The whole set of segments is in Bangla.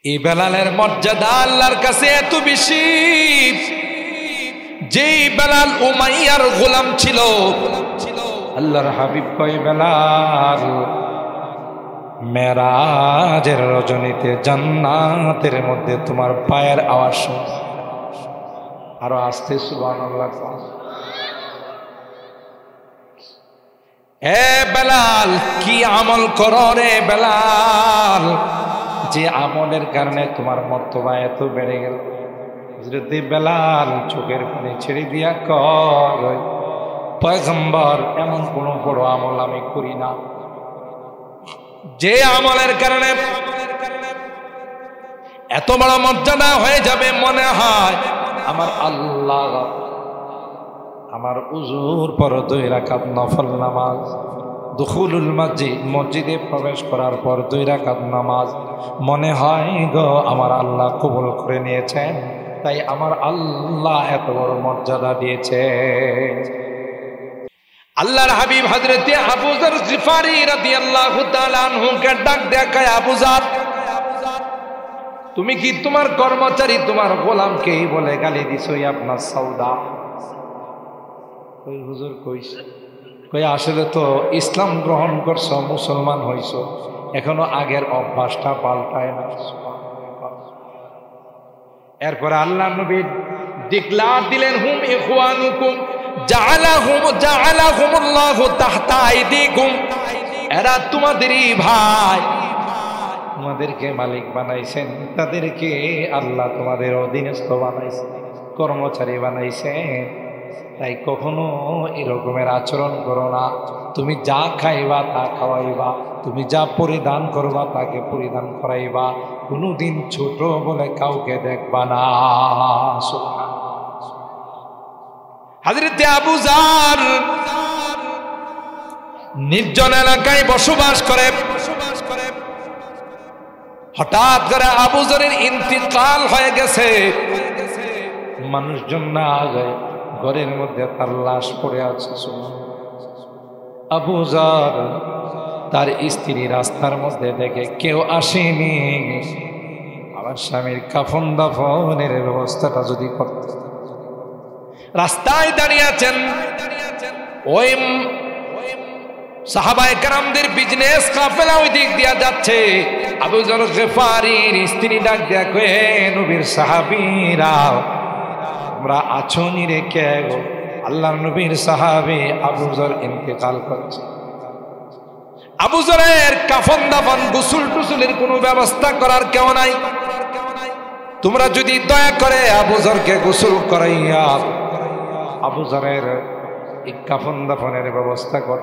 এই বেলালের মর্যাদা আল্লাহর কাছে এত বেশি, যেই বেলাল উমাইয়ার গোলাম ছিল, আল্লাহর হাবিব কয় বেলাল মেরাজের রজনীতে জান্নাতের মধ্যে তোমার পায়ের আওয়াজ শুনছি। আরো আস্তে সুবহানাল্লাহ। হে বেলাল, কি আমল করো রে বেলাল, যে আমলের কারণে তোমার মর্তবা এত বেড়ে গেল। হযরত বেলাল চোখের পানি ছেড়ে দিয়া কয়, পয়গম্বর এমন কোন বড় আমল আমি করি না যে আমলের কারণে এত বড় মর্যাদা হয়ে যাবে। মনে হয় আমার আল্লাহ আমার উজুর পর 2 রাকাত নফল নামাজ, দুখুলুল মসজিদ, মসজিদে প্রবেশ করার পর 2 রাকাত নামাজ, মনে হয় গো আমার আল্লাহ কবুল করে নিয়েছেন, তাই আমার আল্লাহ এত বড় মর্যাদা দিয়েছে। আল্লাহর হাবিব হযরত আবু যর গিফারি রাদিয়াল্লাহু তাআলা আনহুকে ডাক দেখায়, আবু যর, তুমি কি তোমার কর্মচারী তোমার গোলামকেই বলে গালি দিছো আপনার সওদা? কই হুজুর কইছে, কই আসলে তো ইসলাম গ্রহণ করছো, মুসলমান হইছো, এখনো আগের অভ্যাসটা পাল্টায় না। এরপরে আল্লাহ নবী ডিক্লার দিলেন, হুম ইখওয়ানুকুম জাআলাহুমুল্লাহু তাহতা আইদিকুম, এরা তোমাদেরই ভাই, তোমাদেরকে মালিক বানাইছেন, তাদেরকে আল্লাহ তোমাদের অধীনস্থ বানাইছেন, কর্মচারী বানাইছেন। তাই কখনো এরকমের আচরণ করো না। তুমি যা খাইবা তা খাওয়াইবা, তুমি যা পরিধান করবা তাকে পরিধান করাইবা, কোনোদিন ছোট বলে কাউকে দেখবা না। হযরত আবু যর নির্জন এলাকায় বসবাস করে। হঠাৎ করে আবু যরের ইন্তিকাল হয়ে গেছে, মানুষজন না যায়, ঘরের মধ্যে তার লাশ পড়ে আছে। আবু যর তার স্ত্রী রাস্তার মধ্যে দেখে কেউ আসেনি, আমার স্বামীর কাফন দাফনের ব্যবস্থাটা যদি করত। রাস্তায় দাঁড়িয়ে আছেন, ওই সাহাবায়ে কেরামদের বিজনেস কাফেলা ওই দিক দিয়া যাচ্ছে। আবু যর গিফারির স্ত্রী ডাক দিয়া কয়ে, নবীর সাহাবীরা আমরা আছো নি রেখে গো, আল্লাহর নবীর সাহাবী আবু যর ইন্তেকাল করেছে। আবু যরের কাফন দাফন গোসল টুসুলের কোনো ব্যবস্থা করার কেউ নাই, তোমরা যদি দয়া করে আবু যরকে গোসল করাইয়া আবু যরের এই কাফন দাফনের ব্যবস্থা কর,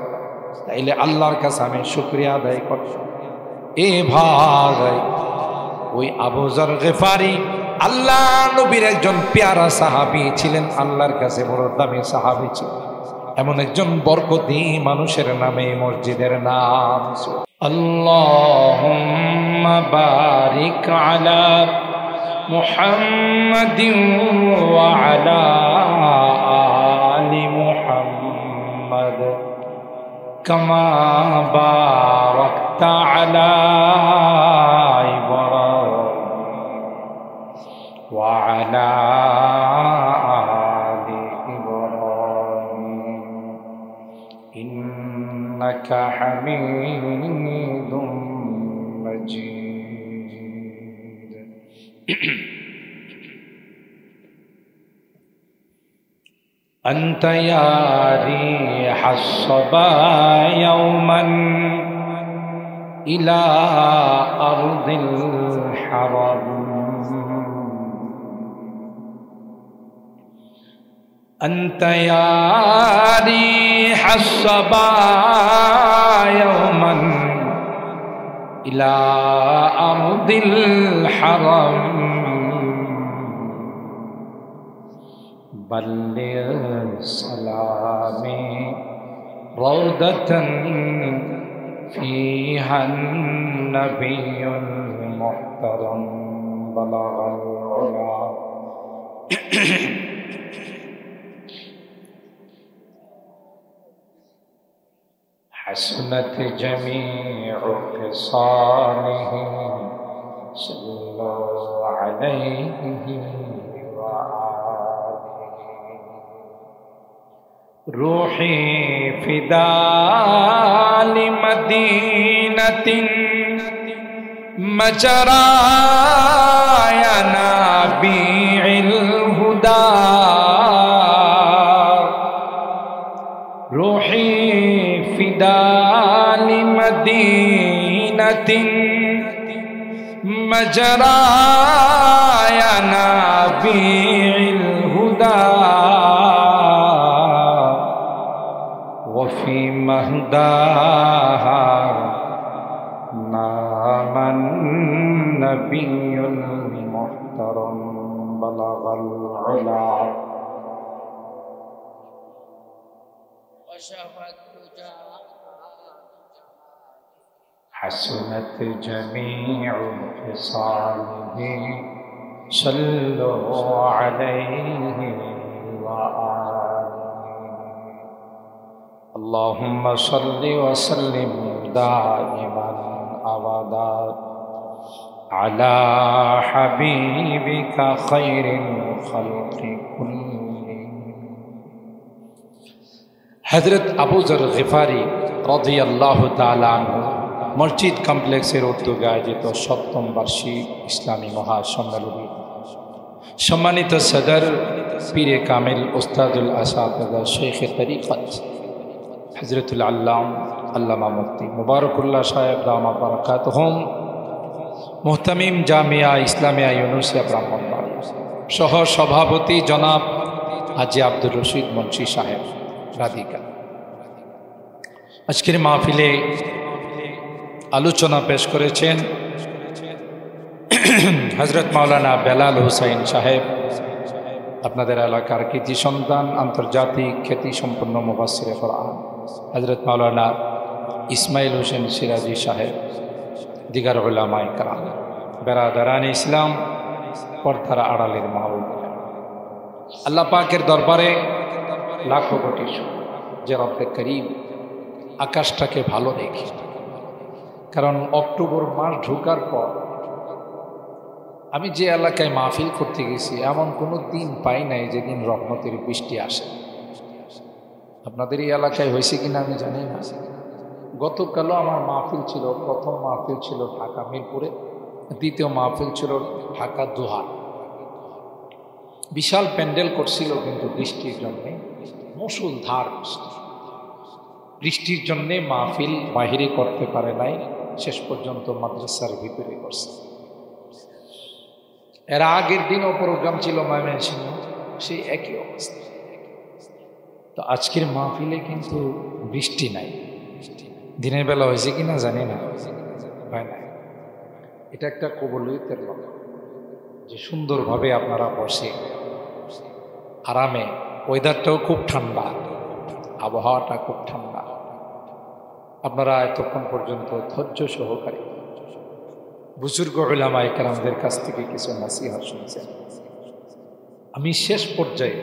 তাইলে আল্লাহর কাছে আমি শুকরিয়া আদায় করব। এ ভাই, ওই আবু যর গিফারি আল্লাহ নবীর একজন পেয়ারা সাহাবী ছিলেন, আল্লাহর কাছে বড় দামি সাহাবী ছিলেন। এমন একজন বরকতি মানুষের নামে মসজিদের নাম। আল্লাহুম্মা বারিক আলা মুহাম্মাদিন ওয়া আলা আলি মুহাম্মাদ কামা বারাকতা আলা وعلى آل إبراهيم إنك حميد مجيد أنت يا ريح الصبا يوما إلى أرض الحرم أنت يا ريح الصبا يوما إلى أرض الحرم بلغ سلامي روضة فيها النبي المحترم بلغ العلا حسنت جميع خصاله صلوا عليه وآله روحي فداء لمدينة مجرايا نبيع الهدى روحي فداء لمدينة مجرايا نبيع الهدى وفي مهداها نام النبي المحترم بلغ العلا حسنت جميع خصاله صلوا عليه وآله اللهم صل وسلم دائما أبدا على حبيبك خير الخلق كلهم হযরত আবু যর গিফারি রাদিয়াল্লাহু তাআলা আনহু মসজিদ কমপ্লেক্সের উদ্যোগে আয়োজিত ৭ম বার্ষিক ইসলামী মহাসম্মেলনী সম্মানিত সদর পীরে কামিল উস্তাদুল আসাতিজা শেখ তরিকত হযরতুল আল্লামা মুফতি মুবারকুল্লাহ সাহেব দামাত বারাকাতুহুম মুহতামিম জামিয়া ইসলামিয়া ইউনুসিয়া ব্রাহ্মণবাড়ি সহ সভাপতি জনাব হাজী আব্দুর রশিদ মুন্সি সাহেব রাধিকা আজকের মাহফিলে আলোচনা পেশ করেছেন হযরত মাওলানা বেলাল হুসাইন সাহেব আপনাদের এলাকার কৃতি সন্তান আন্তর্জাতিক খ্যাতি সম্পন্ন মুফাসসিরে কোরআন হযরত মাওলানা ইসমাইল হোসেন সিরাজি সাহেব দিগার উলামায়ে কেরাম বেরাদারান ইসলাম পর্দার আড়ালের মাহবুব আল্লাহ পাকের দরবারে লাখো কোটি শুকর যে রব্বে করিম আকাশটাকে ভালো রেখে কারণ অক্টোবর মাস ঢোকার পর আমি যে এলাকায় মাহফিল করতে গেছি এমন কোনো দিন পাই নাই যেদিন রহমতের বৃষ্টি আসে আপনাদের এই এলাকায় হয়েছে কিনা আমি জানি না গতকালও আমার মাহফিল ছিল প্রথম মাহফিল ছিল ঢাকা মিরপুরে দ্বিতীয় মাহফিল ছিল ঢাকা দোহা বিশাল প্যান্ডেল করছিল কিন্তু বৃষ্টির জন্যে মুষলধার বৃষ্টির জন্যে মাহফিল বাহিরে করতে পারে নাই শেষ পর্যন্ত মাদ্রাসার ভিতরে করছে এর আগের দিনও প্রোগ্রাম ছিল ময়মনসিংহ সেই একই অবস্থা তো আজকের মাহফিলে কিন্তু বৃষ্টি নাই দিনের বেলা হয়েছে কিনা জানি না হয় না এটা একটা কবুলিয়তের লক্ষণ যে সুন্দরভাবে আপনারা বসে আরামে ওয়েদারটাও খুব ঠান্ডা আবহাওয়াটা খুব ঠান্ডা আপনারা এতক্ষণ পর্যন্ত ধৈর্য সহকারে বুজুর্গ উলামায়ে কেরামদের কাছ থেকে কিছু নসিহত শুনছেন আমি শেষ পর্যায়ে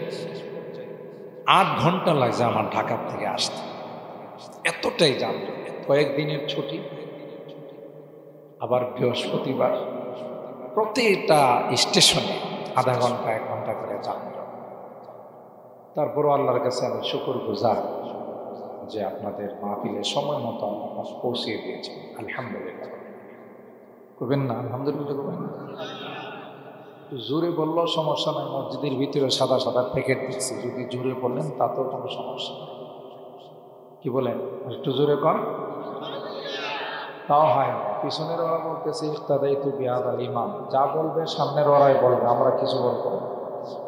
৮ ঘন্টা লাগছে আমার ঢাকা থেকে আসতে এতটাই যানজট কয়েকদিনের ছুটি আবার বৃহস্পতিবার প্রতিটা স্টেশনে আধা ঘন্টা ১ ঘন্টা করে যানজট তারপরও আল্লাহর কাছে আমি শুকরগুজার যে আপনাদের মাহফিলে সময় মতো আল্লাহ পৌঁছিয়ে দিয়েছেন আলহামদুলিল্লাহ করবেন না আলহামদুলিল্লাহ করবেন না জোরে বললেও সমস্যা নাই মসজিদের ভিতরে সাদা সাদা প্যাকেট দিচ্ছি যদি জোরে বললেন তাতেও কোনো সমস্যা নেই কি বলেন একটু জোরে কর তাও হয় না পিছনের ওরা বলতেছে ইফতাদাই তু বিহাদাল ইমাম যা বলবে সামনের ওরাই বলবে আমরা কিছু বলবো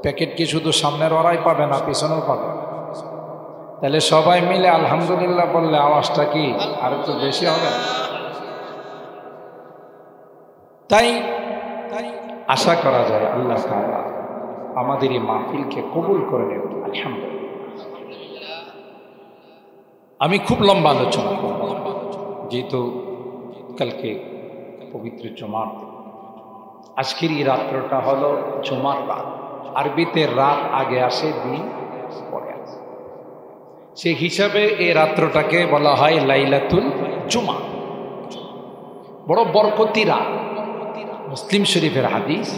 প্যাকেট কি শুধু সামনের ওরাই পাবে না পিছনেও পাবে তাহলে সবাই মিলে আলহামদুলিল্লাহ বললে আওয়াজটা কি আর একটু বেশি হবে তাই আশা করা যায় আল্লাহ তাআলা আমাদের এই মাহফিলকে কবুল করে নেবেন আলহামদুলিল্লাহ আমি খুব লম্বা আলোচনা করব যেহেতু কালকে পবিত্র জুমার আজকের এই রাত্রটা হলো জুমার রাত আরবিতে রাত আগে আসে দিন পরে আসে সেই হিসাবে এই রাত্রটাকে বলা হয় লাইলাতুল জুমা বড় বরকতি রাত মুসলিম শরীফের হাদিস,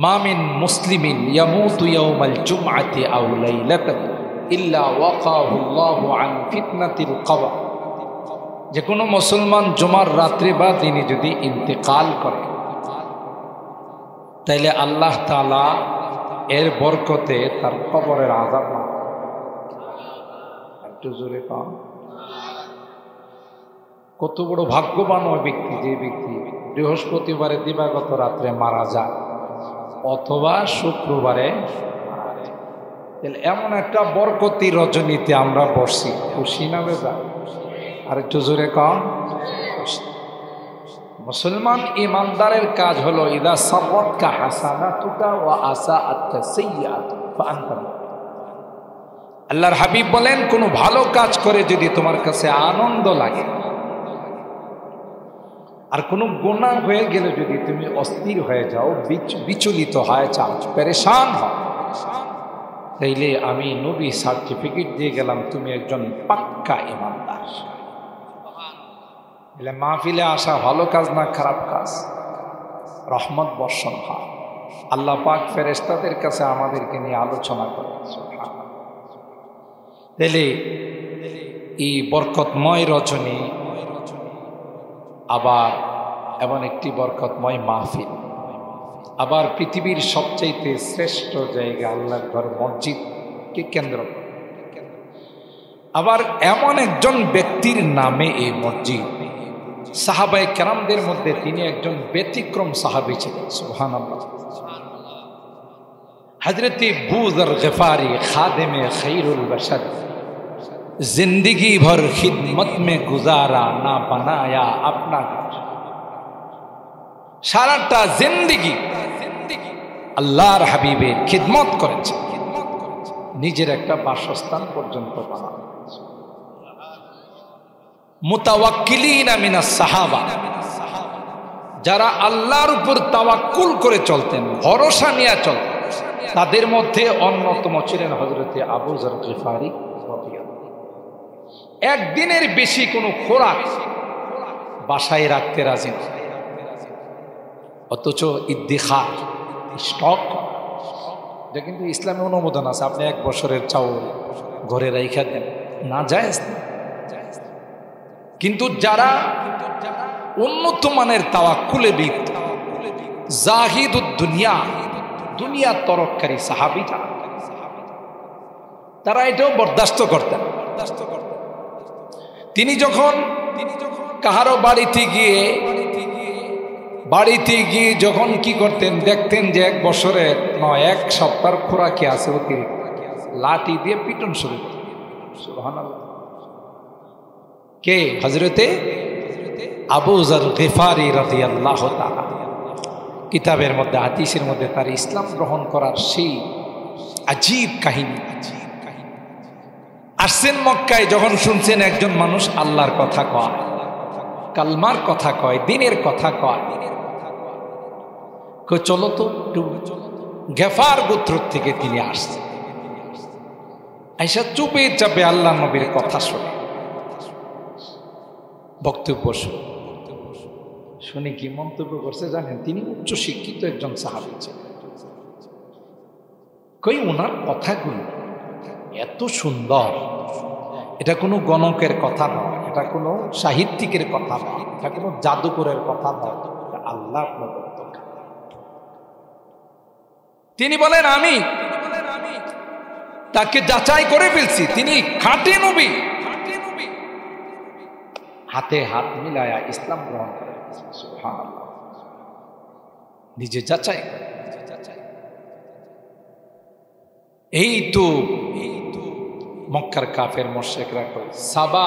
মা মিন মুসলিমিন ইয়ামুতু ইয়াওমাল জুমআতি আও লাইলাতাহু ইল্লা ওয়াকাহু আল্লাহু আন ফিতনাতিল কবর। যে কোনো মুসলমান জুমার রাত্রি বা দিনে যদি ইন্তেকাল করে, তাইলে আল্লাহ তাআলা এর বরকতে তার কবরের আযাব মাফ করে। একটু জোরে কম। কত বড় ভাগ্যবান ওই ব্যক্তি, যে ব্যক্তি বৃহস্পতিবারে দিবাগত রাত্রে মারা যায় অথবা শুক্রবারে। এমন একটা বরকতি রজনীতে আমরা বসছি, খুশি না বেজা? আর একটু জোরে কম। মুসলমান ইমানদারের কাজ হলো ইদা সাররাতকা হাসানাতুকা ওয়া আসাআতকা সাইয়্যাতুকা ফাআনতা। আল্লাহর হাবিব বলেন, কোনো ভালো কাজ করে যদি তোমার কাছে আনন্দ লাগে, আর কোনো গুনাহ হয়ে গেলে যদি তুমি অস্থির হয়ে যাও, বিচলিত হয়ে যাও, পেরেশান হও, তাইলে আমি নবী সার্টিফিকেট দিয়ে গেলাম তুমি একজন পাক্কা ইমানদার। এলে মাহফিলে আসা ভালো কাজ না খারাপ কাজ? রহমত বর্ষণ হয়। আল্লাহ পাক ফেরেশতাদের কাছে আমাদেরকে নিয়ে আলোচনা করেন। তাইলে এই বরকতময় রজনী আবার এমন একটি বরকতময় মাহফিল, আবার পৃথিবীর সবচাইতে শ্রেষ্ঠ জায়গা আল্লাহর ঘর মসজিদকে কেন্দ্র করে, আবার এমন একজন ব্যক্তির নামে এই মসজিদ। সাহাবায়ে কেরামদের মধ্যে তিনি একজন ব্যতিক্রম সাহাবী ছিলেন। সুবহানাল্লাহ। হযরত আবু যর গফারি খাদেমে খৈরুল বশর, जिंदगी भर खिदमत में गुजारा ना बनाया अपना घर। সারাটা জিন্দেগি আল্লাহর হাবিবের খিদমত করেছে, নিজের একটা বাসস্থান পর্যন্ত বানানো। মুতাওয়াক্কিলিনা মিনাস সাহাবা, যারা আল্লাহর উপর তাওয়াক্কুল করে চলতেন, ভরসা নিয়ে চলতেন, তাদের মধ্যে অন্যতম ছিলেন হযরত আবু যর গফারি। একদিনের বেশি কোনো খোরাক বাসায় রাখতে রাজি না, অথচ ইদ্দিখার স্টক, এটা কিন্তু ইসলামে অনুমোদন আছে। আপনি 1 বছরের চাউল ঘরে রাইখা দেন, না জায়েজ না। কিন্তু যারা উন্নত মানের তাওয়াক্কুলে লিপ্ত, জাহিদুদ দুনিয়া, দুনিয়া তরফকারী সাহাবী, তারা এটাও বরদাস্ত করতেন। তিনি যখন কাহারো বাড়িতে গিয়ে যখন কি করতেন, দেখতেন যে 1 বছরের নয় 1 সপ্তাহের খোরাকি আছে অতিরিক্ত, লাঠি দিয়ে পিটন শুরু করতেন। সুবহানাল্লাহ। কে? হযরতে আবু যর গফারি রাদিয়াল্লাহু তাআলা। কিতাবের মধ্যে, হাদিসের মধ্যে তার ইসলাম গ্রহণ করার সেই আজীব কাহিনী। আসছেন মক্কায়, যখন শুনছেন একজন মানুষ আল্লাহর কথা কয়, কালমার কথা কয়, দিনের কথা কয়, চলো তো গেফার গোত্র থেকে তিনি আসছেন। আইসা চুপে চাপে আল্লাহ নবীর কথা শুনে, বক্তব্য শুনে কি মন্তব্য করছে জানেন? তিনি উচ্চ শিক্ষিত একজন সাহাবী ছিলেন। কই ওনার কথাগুলো এত সুন্দর, এটা কোনো গণকের কথা নয়, এটা কোনো সাহিত্যিকের কথা নয়, এটা কোনো জাদুকরের কথা নয়, আল্লাহ প্রদত্ত। তিনি বলেন, আমি তাকে যাচাই করে ফেলছি, তিনি খাঁটি নবী। হাতে হাত মিলায়া ইসলাম গ্রহণ করে। সুবহানাল্লাহ। নিজে যাচাই। এই তো মক্কার কাফের মুশরিকরা কই সাবা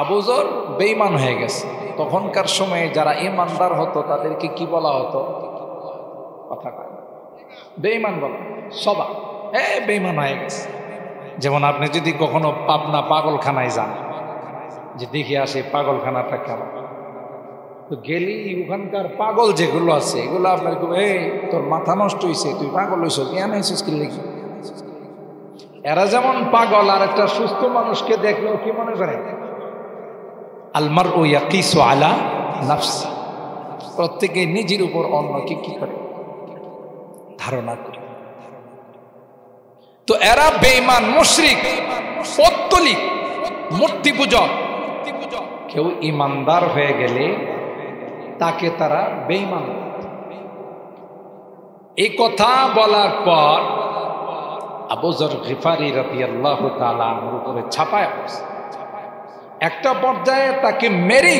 আবু যর বেঈমান হয়ে গেছে। তখনকার সময়ে যারা ইমানদার হতো তাদেরকে কি বলা হতো? কথা কয় বেঈমান বলা, সবা বেঈমান হয়ে গেছে। যেমন আপনি যদি কখনো পাবনা পাগলখানায় যান, যে দেখে আসে পাগলখানাটা কেমন, তো গেলি ওখানকার পাগল যেগুলো আছে এগুলো আপনার তোর মাথা নষ্ট হয়েছে, তুই পাগল হয়েছ, কেন হয়েছিস কি লিখি। এরা যেমন পাগল, আর একটা সুস্থ মানুষকে দেখলেও কি মনে করে? আলমার ও ইয়াকিসু আলা নাফসি, প্রত্যেকে নিজের উপর অন্যকে কি করে ধারণা করে। তো এরা বেঈমান, মুশরিক, পৌত্তলিক, মূর্তি পূজক। কেউ ইমানদার হয়ে গেলে তাকে তারা বেঈমান। এই কথা বলার পর আবু যর গিফারি রাদিয়াল্লাহু তাআলা আনহুর উপরে ছাপায় পড়ছে। একটা পর্যায়ে তাকে মেরে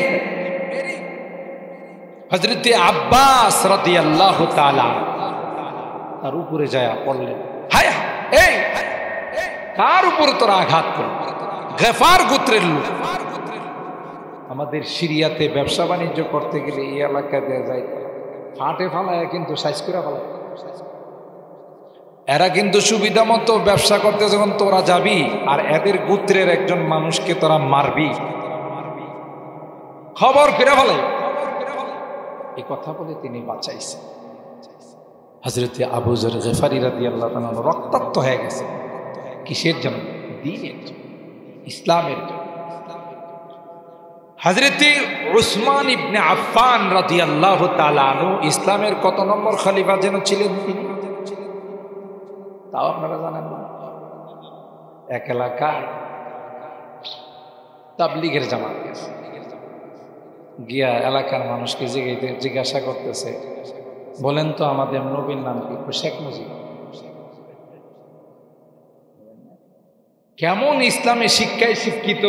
হযরত আব্বাস রাদিয়াল্লাহু তাআলা তার উপরে যায় পড়লেন, হায় এই কার উপরে তোরা আঘাত করলি? গিফার গোত্রের লোক। আমাদের সিরিয়াতে ব্যবসা বাণিজ্য করতে গেলে এই এলাকা দেওয়া যায় ফাটে ফালায়, কিন্তু সাইজ করে ফালায়। এরা কিন্তু সুবিধা মতো ব্যবসা করতে যখন তোরা যাবি আর এদের গোত্রের একজন মানুষকে তোরা মারবি, খবর করে ফেলে। এই কথা বলে তিনি বাঁচাইছেন। হযরত আবু যর গিফারি রাদিয়াল্লাহু তাআলা রক্তাক্ত হয়ে গেছে। কিসের জন্য? দ্বীনের জন্য, ইসলামের জন্য। হযরত উসমান ইবনে আফফান রাদিয়াল্লাহু তাআলা আনহু ইসলামের কত নম্বর খলিফা যেন ছিলেন তিনি? তাও আপনারা জানেন না? এক এলাকায় তাবলীগের জামাত গেছে, গিয়া এলাকার মানুষকে জিজ্ঞাসা করতেছে, বলেন তো আমাদের নবীর নাম কি? শেখ মুজিব। কেমন ইসলামে শিক্ষায় শিক্ষিত,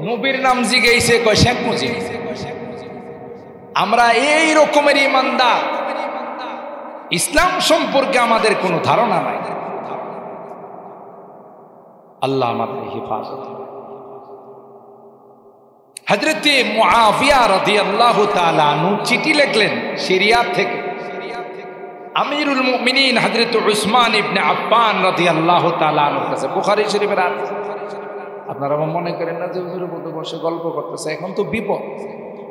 নবীর নাম জিজ্ঞাসা কয় শেখ মুজিব। আমরা এই রকমের ইমানদার, ইসলাম সম্পর্কে আমাদের কোনো ধারণা নাই। আল্লাহ আমাদের হিফাজত। হযরত মুআবিয়া রাদিয়াল্লাহু তাআলা আনহু চিঠি লিখলেন সিরিয়া থেকে আমিরুল মুমিনিন হযরত উসমান ইবনে আফফান রাদিয়াল্লাহু তাআলা আনহুর কাছে। বুখারী শরীফের হাদিস। আপনারা মনে করেন না যে হুজুরের মতো বসে গল্প করতেছে, এখন তো বিপদ।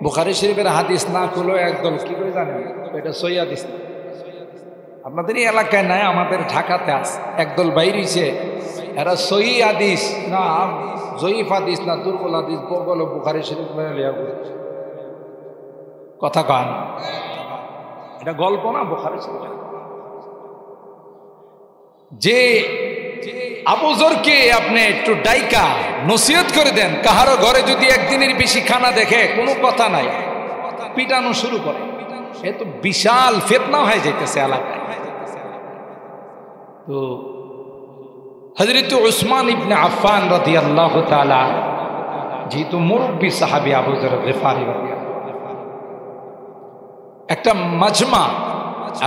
বুখারী শরীফের হাদিস না খুলে একদল কি করে জানেন, এটা সহিহ হাদিস না। আপনাদের এই এলাকায় নাই, আমাদের ঢাকাতে আছে একদল বাইরেছে, এরা সহিহ হাদিস না জয়ীফ হাদিস না দুর্বল হাদিস বগল বুখারী শরীফ কথা কন। এটা গল্প না, বুখারী শরীফ। যে আবু যরকে আপনি একটু ডাইকা নসিহত করে দেন, কাহারও ঘরে যদি একদিনের বেশি খানা দেখে কোনো কথা নাই, পিটানো শুরু করে, এ তো বিশাল ফিতনা হয়ে যাইতেছে এলাকায়। তো হযরত উসমান ইবনে আফফান রাদিয়াল্লাহু তাআলা যেহেতু মুরব্বী সাহাবী আবু যর গিফারি রাদিয়াল্লাহু, একটা মাজমা,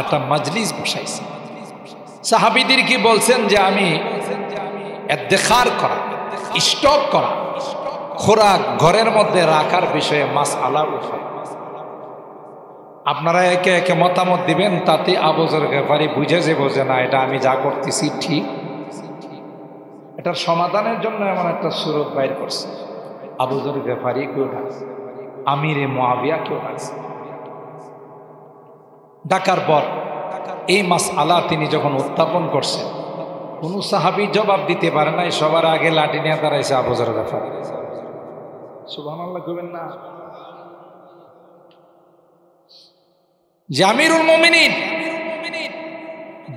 একটা মজলিস বসাইছে। সাহাবীদেরকে বলছেন যে আমি ইদ্তিখার করা, স্টক করা, খোরাক ঘরের মধ্যে রাখার বিষয়ে মাসআলা উঠায়। আপনারা একে একে মতামত দিবেন, তাতে আবু যর গিফারি বুঝে যাবে যে না, এটা আমি যা করতেছি ঠিক। এটার সমাধানের জন্য এমন একটা সুরত বাইর করছে। আবু যর গিফারি কেউ ডাকছে, আমিরে মুআবিয়া কেউ ডাকছে। ডাকার পর এই মাসআলা তিনি যখন উত্থাপন করছেন, কোন সাহাবী জবাব দিতে পারে নাই। সবার আগে লাঠি নিয়ে দাঁড়াইছে আবু যর গিফারি। সুবহানাল্লাহ কইবেন না? যে আমিরুল মুমিনিন,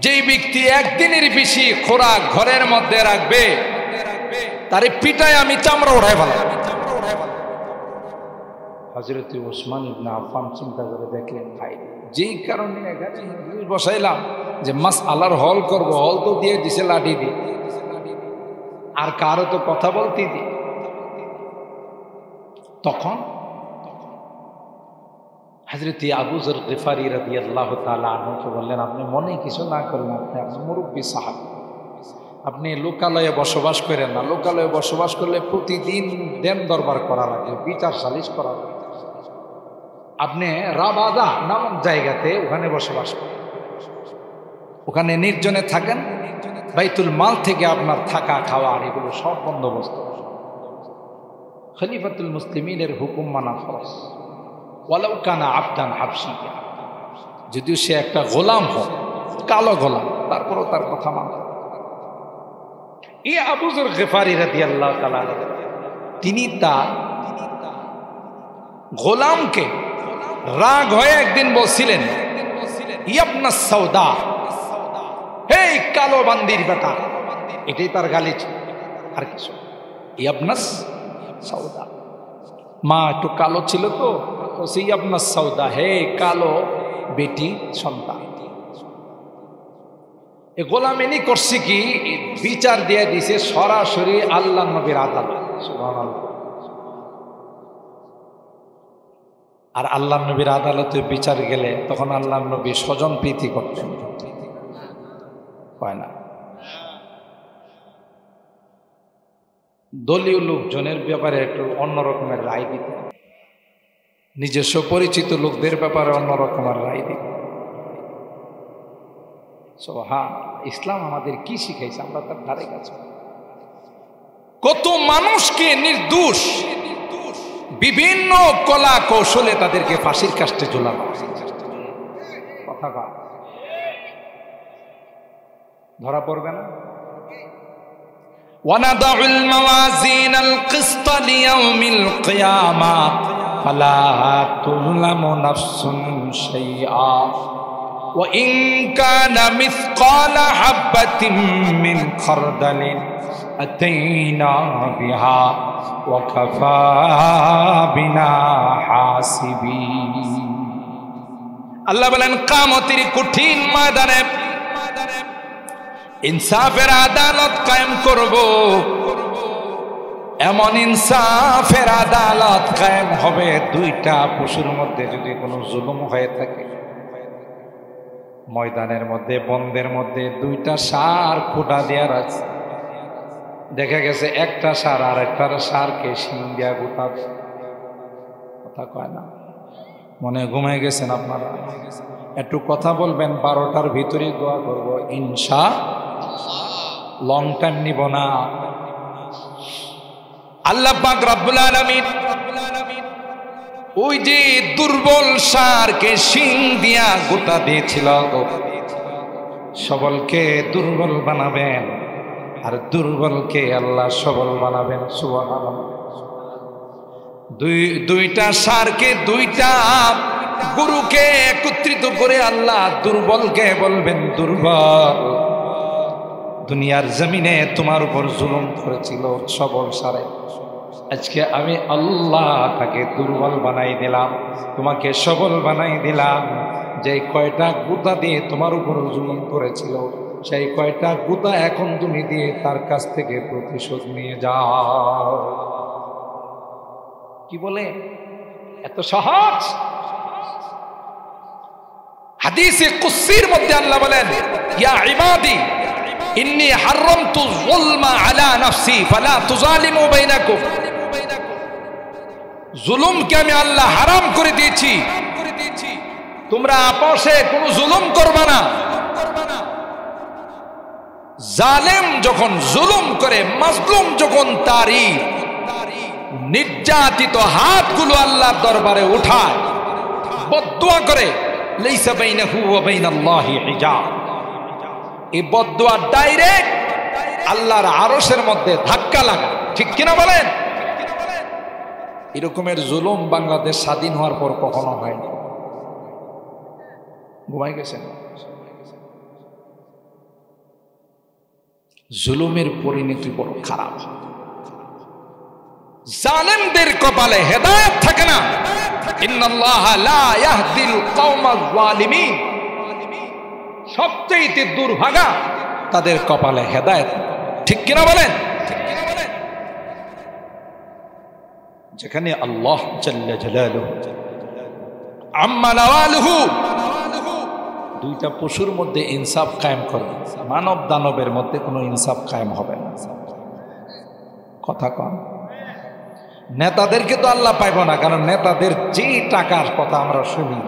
যেই ব্যক্তি একদিনের বেশি খোরাক ঘরের মধ্যে রাখবে তারে পিটায় আমি চামড়া উঠাই ফেলাম। হযরত উসমান ইবনে আফফান চিন্তা করে দেখলেন, ভাই যেই কারণে বসাইলাম যে মাসআলার হল করব, হল তো দিয়ে দিছে লাঠি দিয়ে, আর কারো তো কথা বলতে দি। তখন হযরত আবু যর গিফারি রাদিয়াল্লাহু তাআলা আনহুকে বললেন, আপনি মনে কিছু না করেন, আপনি মুরব্বী সাহাবী, আপনি লোকালয়ে বসবাস করেন না। লোকালয়ে বসবাস করলে প্রতিদিন দেন দরবার করা লাগে, বিচার সালিশ করা লাগে। আপনি রাবাদা নামক জায়গাতে ওখানে বসবাস করেন, ওখানে নির্জনে থাকেন, বাইতুল মাল থেকে আপনার থাকা খাওয়া এগুলো সব বন্দোবস্ত। খলিফাতুল মুসলিমিনের হুকুম মানা ফরজ, ওয়ালাউ কানা আবদান হাবশিয়া, যদিও সে একটা গোলাম হোক, কালো গোলাম, তারপরও তার কথা মানা। এই আবু যর গিফারি রাদিয়াল্লাহু তাআলা তিনি তার গোলামকে রাগ হয়ে একদিন বলছিলেন, ইয়াবনা সৌদা, হে কালো বান্দির বেটা, এটাই তার গালি ছিল, আর কিছু। ইয়াবনা সৌদা, মা একটু কালো ছিল তো, ইয়াবনা সৌদা, হে কালো বেটি সন্তান। এ গোলাম এনি করছে কি, বিচার দিয়ে দিছে সরাসরি আল্লাহ নবীর আদালত। সুবহানাল্লাহ। আর আল্লাহ নবীর আদালতে বিচার গেলে তখন আল্লাহ নবী স্বজন প্রীতি করতেন, হয় না। দলীয় লোকজনের ব্যাপারে একটু অন্যরকমের রায় দিতেন, নিজস্ব পরিচিত লোকদের ব্যাপারে অন্যরকমের রায় দিতেন। ইসলাম আমাদের কি শিখাইছে, আমরা তার ধারে কাছে। কত মানুষকে নির্দোষ বিভিন্ন কলা কৌশলে তাদেরকে ফাঁসির কাস্টে ঝুলানো, কথা ধরা পড়বে না। وَنَضَعُ الْمَوَازِينَ الْقِسْطَ لِيَوْمِ الْقِيَامَةِ فَلَا تُظْلَمُ نَفْسٌ شَيْئًا وَإِنْ كَانَ مِثْقَالَ حَبَّةٍ مِّنْ خَرْدَلٍ أَتَيْنَا بِهَا وَكَفَى بِنَا حَاسِبِينَ। আল্লাহ বলেন, কিয়ামতের কঠিন ময়দানে ইনসাফের আদালত কায়েম করব। এমন ইনসাফের আদালত কায়েম হবে, দুইটা পশুর মধ্যে যদি কোনো জুলুম হয়ে থাকে, ময়দানের মধ্যে বন্দের মধ্যে দুইটা ষাঁড় খোঁটা দেওয়ার আছে, দেখা গেছে একটা ষাঁড় আর একটা ষাঁড়কে শিং দিয়া গুতাবে, কথা কয় না। মনে ঘুমায় গেছেন আপনারা, একটু কথা বলবেন, 12টার ভিতরে দোয়া করব ইনশাআল্লাহ, লং টাইম নিব না। আল্লাহ পাক রব্বুল আলামিন ওই যে দুর্বল ষাঁড়কে শিং দিয়া গোটা দিয়েছিল, সবলকে দুর্বল বানাবেন আর দুর্বলকে আল্লাহ সবল বানাবেন। সুবহানাল্লাহ। দুইটা ষাঁড়কে, দুইটা গরুকে একত্রিত করে আল্লাহ দুর্বলকে বলবেন, দুর্বল, দুনিয়ার জমিনে তোমার উপর জুলুম করেছিল সবল ষাঁড়ে, আজকে আমি আল্লাহ তাকে দুর্বল বানাই দিলাম, তোমাকে সবল বানাই দিলাম। যে কয়টা গুতা দিয়ে তোমার উপর জুলুম করেছিল, সেই কয়টা গুতা এখন তুমি দিয়ে তার কাছ থেকে প্রতিশোধ নিয়ে যাও। কি বলে, এত সহজ। হাদিসে কুদসির মধ্যে আল্লাহ বলেন, ইয়া ইবাদি ইন্নী হারামতু যুলমা আলা নাফসি ফালা তুযালিমু বাইনাকুম, জুলুমকে আমি আল্লাহ হারাম করে দিয়েছি, তোমরা আপসে কোনো জুলুম করবে না। জালেম যখন জুলুম করে, মাজলুম যখন তারই নির্যাতিত হাতগুলো আল্লাহর দরবারে উঠায়, বদদুয়া করে, লাইসা বাইনাহু ওয়া বাইনাল্লাহি হিজাব, এই বদদুয়া ডাইরেক্ট আল্লাহর আরশের মধ্যে ধাক্কা লাগা, ঠিক কিনা বলেন? এরকমের জুলুম বাংলাদেশ স্বাধীন হওয়ার পর কখনো হয়নি। ঘুমাই গেছেন? জুলুমের পরিণতি বড় খারাপ। জালেমদের কপালে হেদায়েত থাকে না। ইন্নাল্লাহা লা ইয়াহদিল কওমাজ যালিমিন, সবচেয়ে দুর্ভাগা তাদের কপালে হেদায়েত, ঠিক কিনা বলেন? যেখানে আল্লাহ জাল্লা জালালুহু আম্মা নাওয়ালুহু, দুইটা পশুর মধ্যে ইনসাফ কায়েম করবে, মানব দানবের মধ্যে কোনো ইনসাফ কায়েম হবে না। কথা কন। নেতাদেরকে তো আল্লাহ পাইব না, কারণ নেতাদের যে টাকার কথা আমরা শুনি,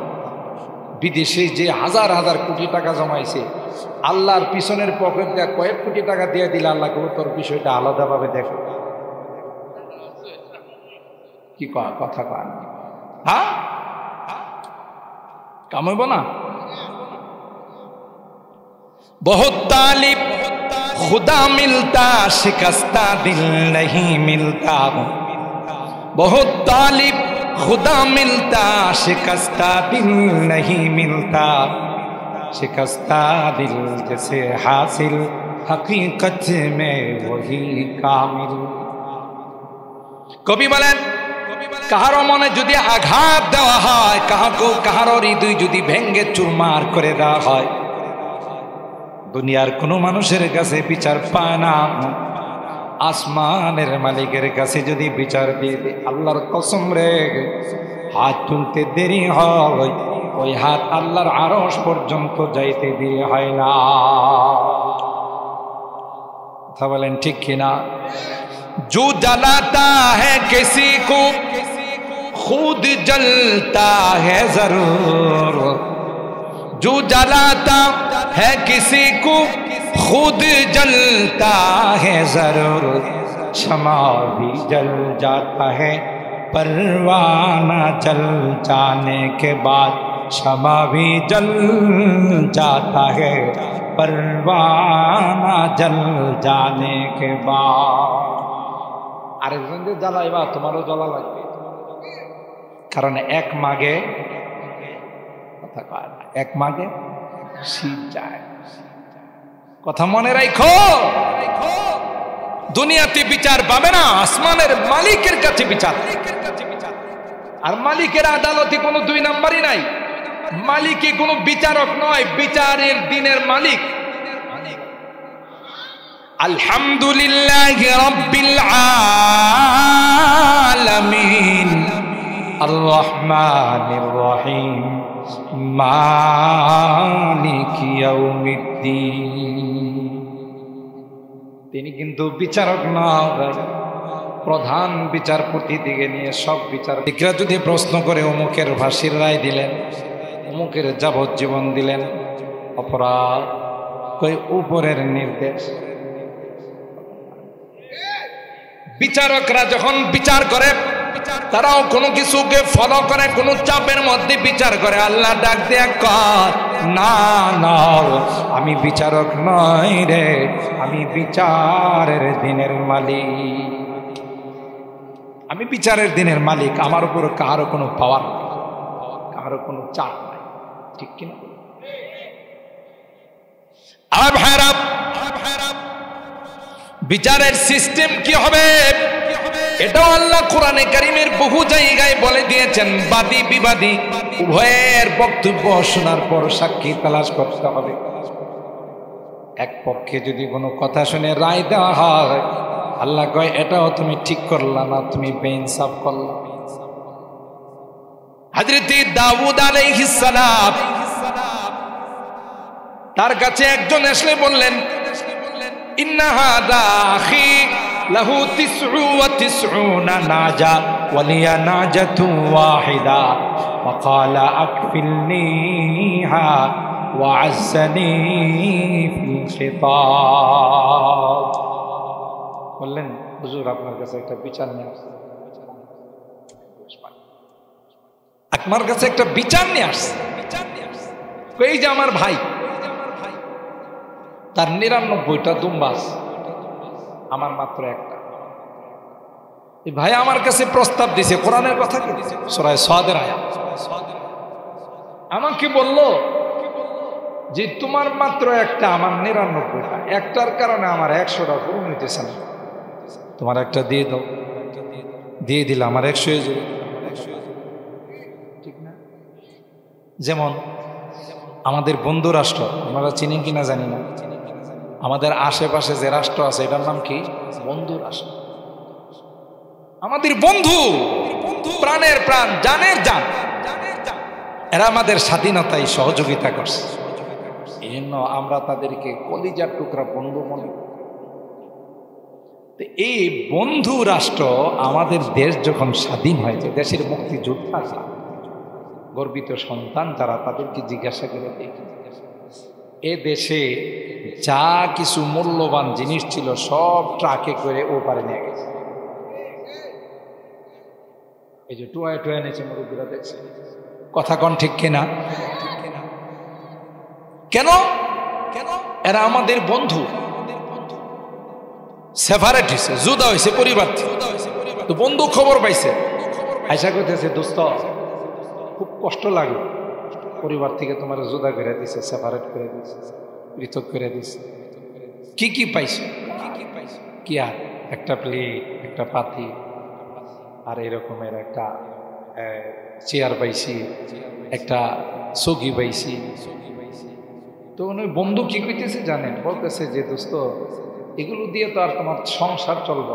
বিদেশে যে হাজার হাজার কোটি টাকা জমাইছে, আল্লাহর পিছনের পকেট দিয়ে কয়েক কোটি টাকা দিয়ে দিলে আল্লাহ কেউ তোর বিষয়টা আলাদাভাবে দেখো। কি কথা কন? হ্যাঁ, কামাইব না। बहुत तालिब खुदा मिलता, शिकस्ता दिल नहीं मिलता। बहुत तालिब खुदा मिलता शिकस्ता दिल नहीं मिलता शिकस्ता दिल जैसे हासिल हकीकत में वही कामिल। कवि बोलेन কাহারো মনে যদি আঘাত দেওয়া হয়, কাহারো হৃদয় যদি ভেঙ্গে চুরমার করে দেওয়া হয়, দুনিয়ার কোনো মানুষের কাছে বিচার পায় না, আসমানের মালিকের কাছে যদি বিচার দিয়ে আল্লাহর কসম রে হাত তুলতে দেরি হয়, ওই হাত আল্লাহর আরশ পর্যন্ত যাইতে দেরি হয় না। কথা বলেন ঠিক কিনা? जो जलाता है किसी को खुद जलता है जरूर, जो जलाता है किसी को खुद जलता है जरूर, शमा भी जल जाता है परवाना जल जाने के बाद, शमा भी जल जाता है परवाना जल जाने के बाद। আরেকজনদের জ্বালাইবা তোমারও জ্বালা লাগবে, কারণ এক মাগে কথা কয় না, এক মাগে শীত যায়। কথা মনে রাখো, দুনিয়াতে বিচার পাবে না, আসমানের মালিকের কাছে বিচার। আর মালিকের আদালতে কোনো দুই নাম্বারই নাই, মালিকই কোনো বিচারক নয়, বিচারের দিনের মালিক। আলহামদুলিল্লাহি রাব্বিল আলামিন আর রহমানির রহিম মালিকি ইয়াউমিদ্দিন। তিনি কিন্তু বিচারক নয়, প্রধান বিচারপতি দিকে নিয়ে সব বিচারকরা যদি প্রশ্ন করে অমুকের ফাঁসির রায় দিলেন, অমুকের যাবজ্জীবন দিলেন, অপরাধ কই উপরের নির্দেশ। বিচারকরা যখন বিচার করে তারাও কোনো কিছুকে ফলো করে, কোনো চাপের মধ্যে বিচার করে। আল্লাহ ডাক দেয়া কর, না না আমি বিচারক নই রে, আমি বিচারের দিনের মালিক, আমি বিচারের দিনের মালিক। আমার উপর কারো কোনো পাওয়ার নেই, কারো কোনো চাপ নাই, ঠিক কিনা? বিচারের সিস্টেম কি হবে এটাও আল্লাহ কোরআনে কারীমের বহু জায়গায় বলে দিয়েছেন। বাদী বিবাদী উভয়ের বক্তব্য শোনার পর সাক্ষী তালাশ করতে হবে। এক পক্ষে যদি কোনো কথা শুনে রায় দেওয়া হয়, আল্লাহ কয় এটাও তুমি ঠিক করলা না, তুমি বেইনসাফ করলা। হযরত দাউদ আলাইহিস সালাম তার কাছে একজন এসে বললেন, ইন্না হাদা আখি লাহু 99 নাজা ওয়া লিয়া নাজাতুন ওয়াহিদা ফাকালা আকফিলনিহা ওয়া আযযানি ফিল খিতাব। বললেন, হুজুর আপনার কাছে একটা বিচার নিয়ে আসছে, আপনার কাছে একটা বিচার নিয়ে আসছে। এই যে আমার ভাই, তার 99টা দুম্বাস, আমার মাত্র একটা। এই ভাই আমার কাছে প্রস্তাব দিছে, কোরআনের কথা কি দিছে, সূরা সাদের আয়াত। আমাকে বলল যে তোমার মাত্র একটা, আমার 99টা, একটার কারণে আমার 100টা পূরণ হইতেছে না, তোমার একটা দিয়ে দাও। দিয়ে দিলে আমার 100 হয়ে যাবে, ঠিক না? যেমন আমাদের বন্ধু রাষ্ট্র, আপনারা চিনেন কিনা জানি না, আমাদের আশেপাশে যে রাষ্ট্র আছে এটার নাম কি? বন্ধু রাষ্ট্র। আমাদের বন্ধু, প্রাণের প্রাণ, জানের জান, এরা আমাদের স্বাধীনতায় সহযোগিতা করছে। এই জন্য আমরা তাদেরকে কলিজার টুকরা বন্ধু মনে করি। এই বন্ধু রাষ্ট্র আমাদের দেশ যখন স্বাধীন হয়েছে, দেশের মুক্তিযোদ্ধা গর্বিত সন্তান যারা, তাদেরকে জিজ্ঞাসা করে দেখি, এ দেশে যা কিছু মূল্যবান জিনিস ছিল সব ট্রাকে করে ও পারে নিয়ে গেছে। এই যে টুয়ায় টুয়ায় নিয়েছে মুরব্বীরা, দেখছে কথা কন ঠিক কিনা? কেন? এরা আমাদের বন্ধু। সেপারেট হয়েছে, জুদা হয়েছে পরিবার থেকে, তো বন্ধু খবর পাইছে, আয়সা করতেছে, দোস্ত খুব কষ্ট লাগে, পরিবার থেকে তোমার জুদা করে দিছে, সেপারেট করে দিছে, পৃথক করে দিছে, কি কি পাইছো? কি আর একটা প্লেট, একটা পাতি, আর এরকমের একটা চেয়ার পাইছি, একটা সগি পাইছি। তো ওই বন্ধু কি কইতেছে জানেন? বলতেছে যে দোস্ত এগুলো দিয়ে তো আর তোমার সংসার চলবে,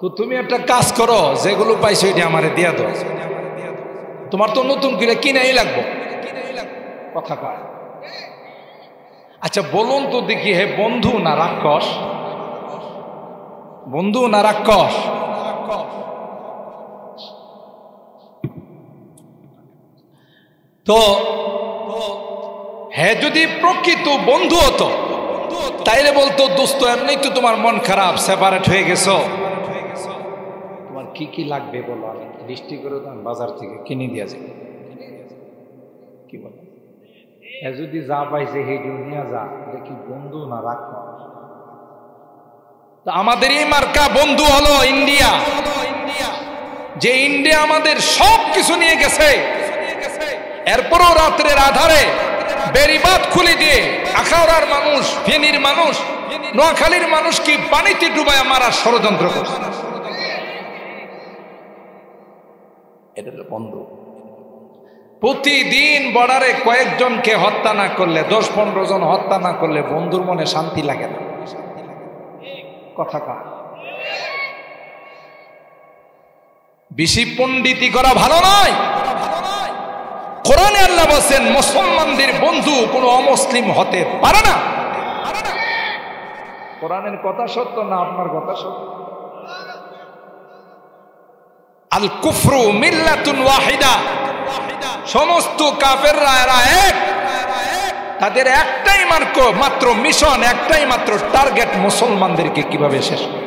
তো তুমি একটা কাজ করো, যেগুলো পাইছো এটা আমারে দিয়া দাও, তোমার তো নতুন করে কিনাই লাগবো। কথা কয়। আচ্ছা বলুন তো দেখি, হে বন্ধু না রাক্ষস? বন্ধু না রাক্ষস? তো হ্যাঁ, যদি প্রকৃত বন্ধু হতো তাইলে বলতো দোস্ত এমনি তো তোমার মন খারাপ, সেপারেট হয়ে গেছো, তোমার কি কি লাগবে বলো, আমি লিস্টি করে দাম বাজার থেকে কিনে দিয়া যাবে। কি বলো? যদি যা পাইছে সেই নিয়ে যা, এটা কি বন্ধু না রাখো? আমাদের এই মার্কা বন্ধু হলো ইন্ডিয়া, যে ইন্ডিয়া আমাদের সব কিছু নিয়ে গেছে, এরপরও রাত্রের আধারে বেড়িবাঁধ খুলে দিয়ে আখাউড়ার মানুষ, ফেনীর মানুষ, নোয়াখালীর মানুষ কি পানিতে ডুবায় মারার ষড়যন্ত্র করছে। এটা হলো বন্ধু। প্রতিদিন বর্ডারে কয়েকজনকে হত্যা না করলে, 10-15 জন হত্যা না করলে বন্ধুর মনে শান্তি লাগে না। কথা কা বেশি পণ্ডিতি করা ভালো নয়। কোরআনে আল্লাহ বলেন মুসলমানদের বন্ধু কোনো অমুসলিম হতে পারে না। কোরআনের কথা সত্য না আপনার কথা সত্য? আল কুফরু মিল্লাতুন ওয়াহিদা, সমস্ত কাফেররা এরা এক, তাদের একটাই মাত্র মিশন, একটাই মাত্র টার্গেট, মুসলমানদেরকে কিভাবে শেষ করে।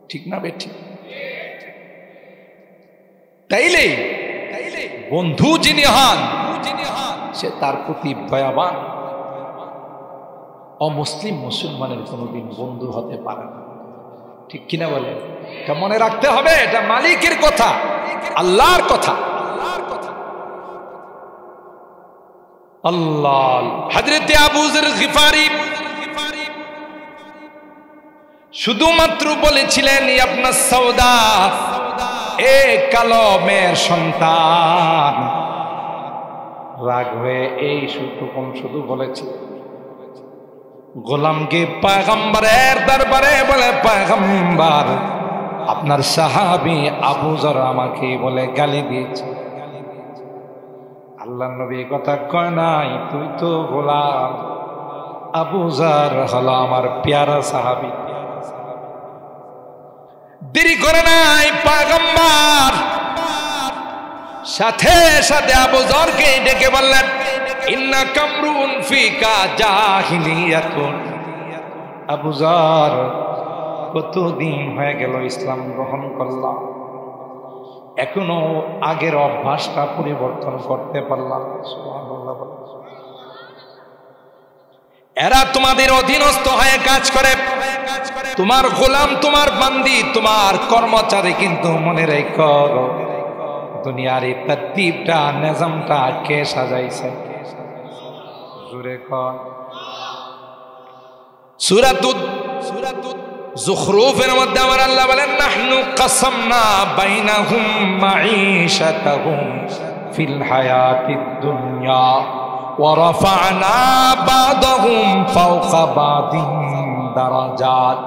ঠিক না বেঠিক? তাইলে বন্ধু যিনি হন সে তার প্রতি দয়াবান। অমুসলিম মুসলমানের কোনোদিন বন্ধু হতে পারে না। ঠিক কিনা বলে? এটা মনে রাখতে হবে, এটা মালিকের কথা, আল্লাহর কথা। আল্লাহ হযরত আবু যর গিফারি শুধুমাত্র বলেছিলেন ইবনে সাউদা, এ কালো মেয়ের সন্তান, রাগ হয়ে এই শুধু বলেছি, গোলামকে পয়গম্বরের দরবারে বলে, পয়গম্বর আপনার সাহাবী আবু যর আমাকে বলে গালি দিয়েছে। আল্লাহর নবী কথা কয় নাই, তুই তো গোলাম, আবু যর হলো আমার প্যারা সাহাবী। দেরি করে নাই পয়গম্বর সাথে সাথে আবু যরকে ডেকে বললেন, ইন্না কামরুন ফিকা জাহিলিয়াতুন। আবু যর কতদিন হয়ে গেল ইসলাম গ্রহণ করলাম, এখনো আগের অভ্যাসটা পরিবর্তন করতে পারলাম। সুবহানাল্লাহ। এরা তোমাদের অধীনস্থ হয়ে কাজ করে, তোমার গোলাম, তোমার বান্দি, তোমার কর্মচারী, কিন্তু মনে রেখো দুনিয়ার এই তরতিবটা, নিজামটা কে সাজাইছে? জোরে কর। সূরাতুল যুখরুফের মধ্যে আমার আল্লাহ বলেন, নাহনু কাসামনা বাইনাহুম মাঈশাতাহুম ফিল হায়াতিদ দুনিয়া ওয়া রাফা'না বা'দাহুম ফাওকা বা'দিন দারাজাত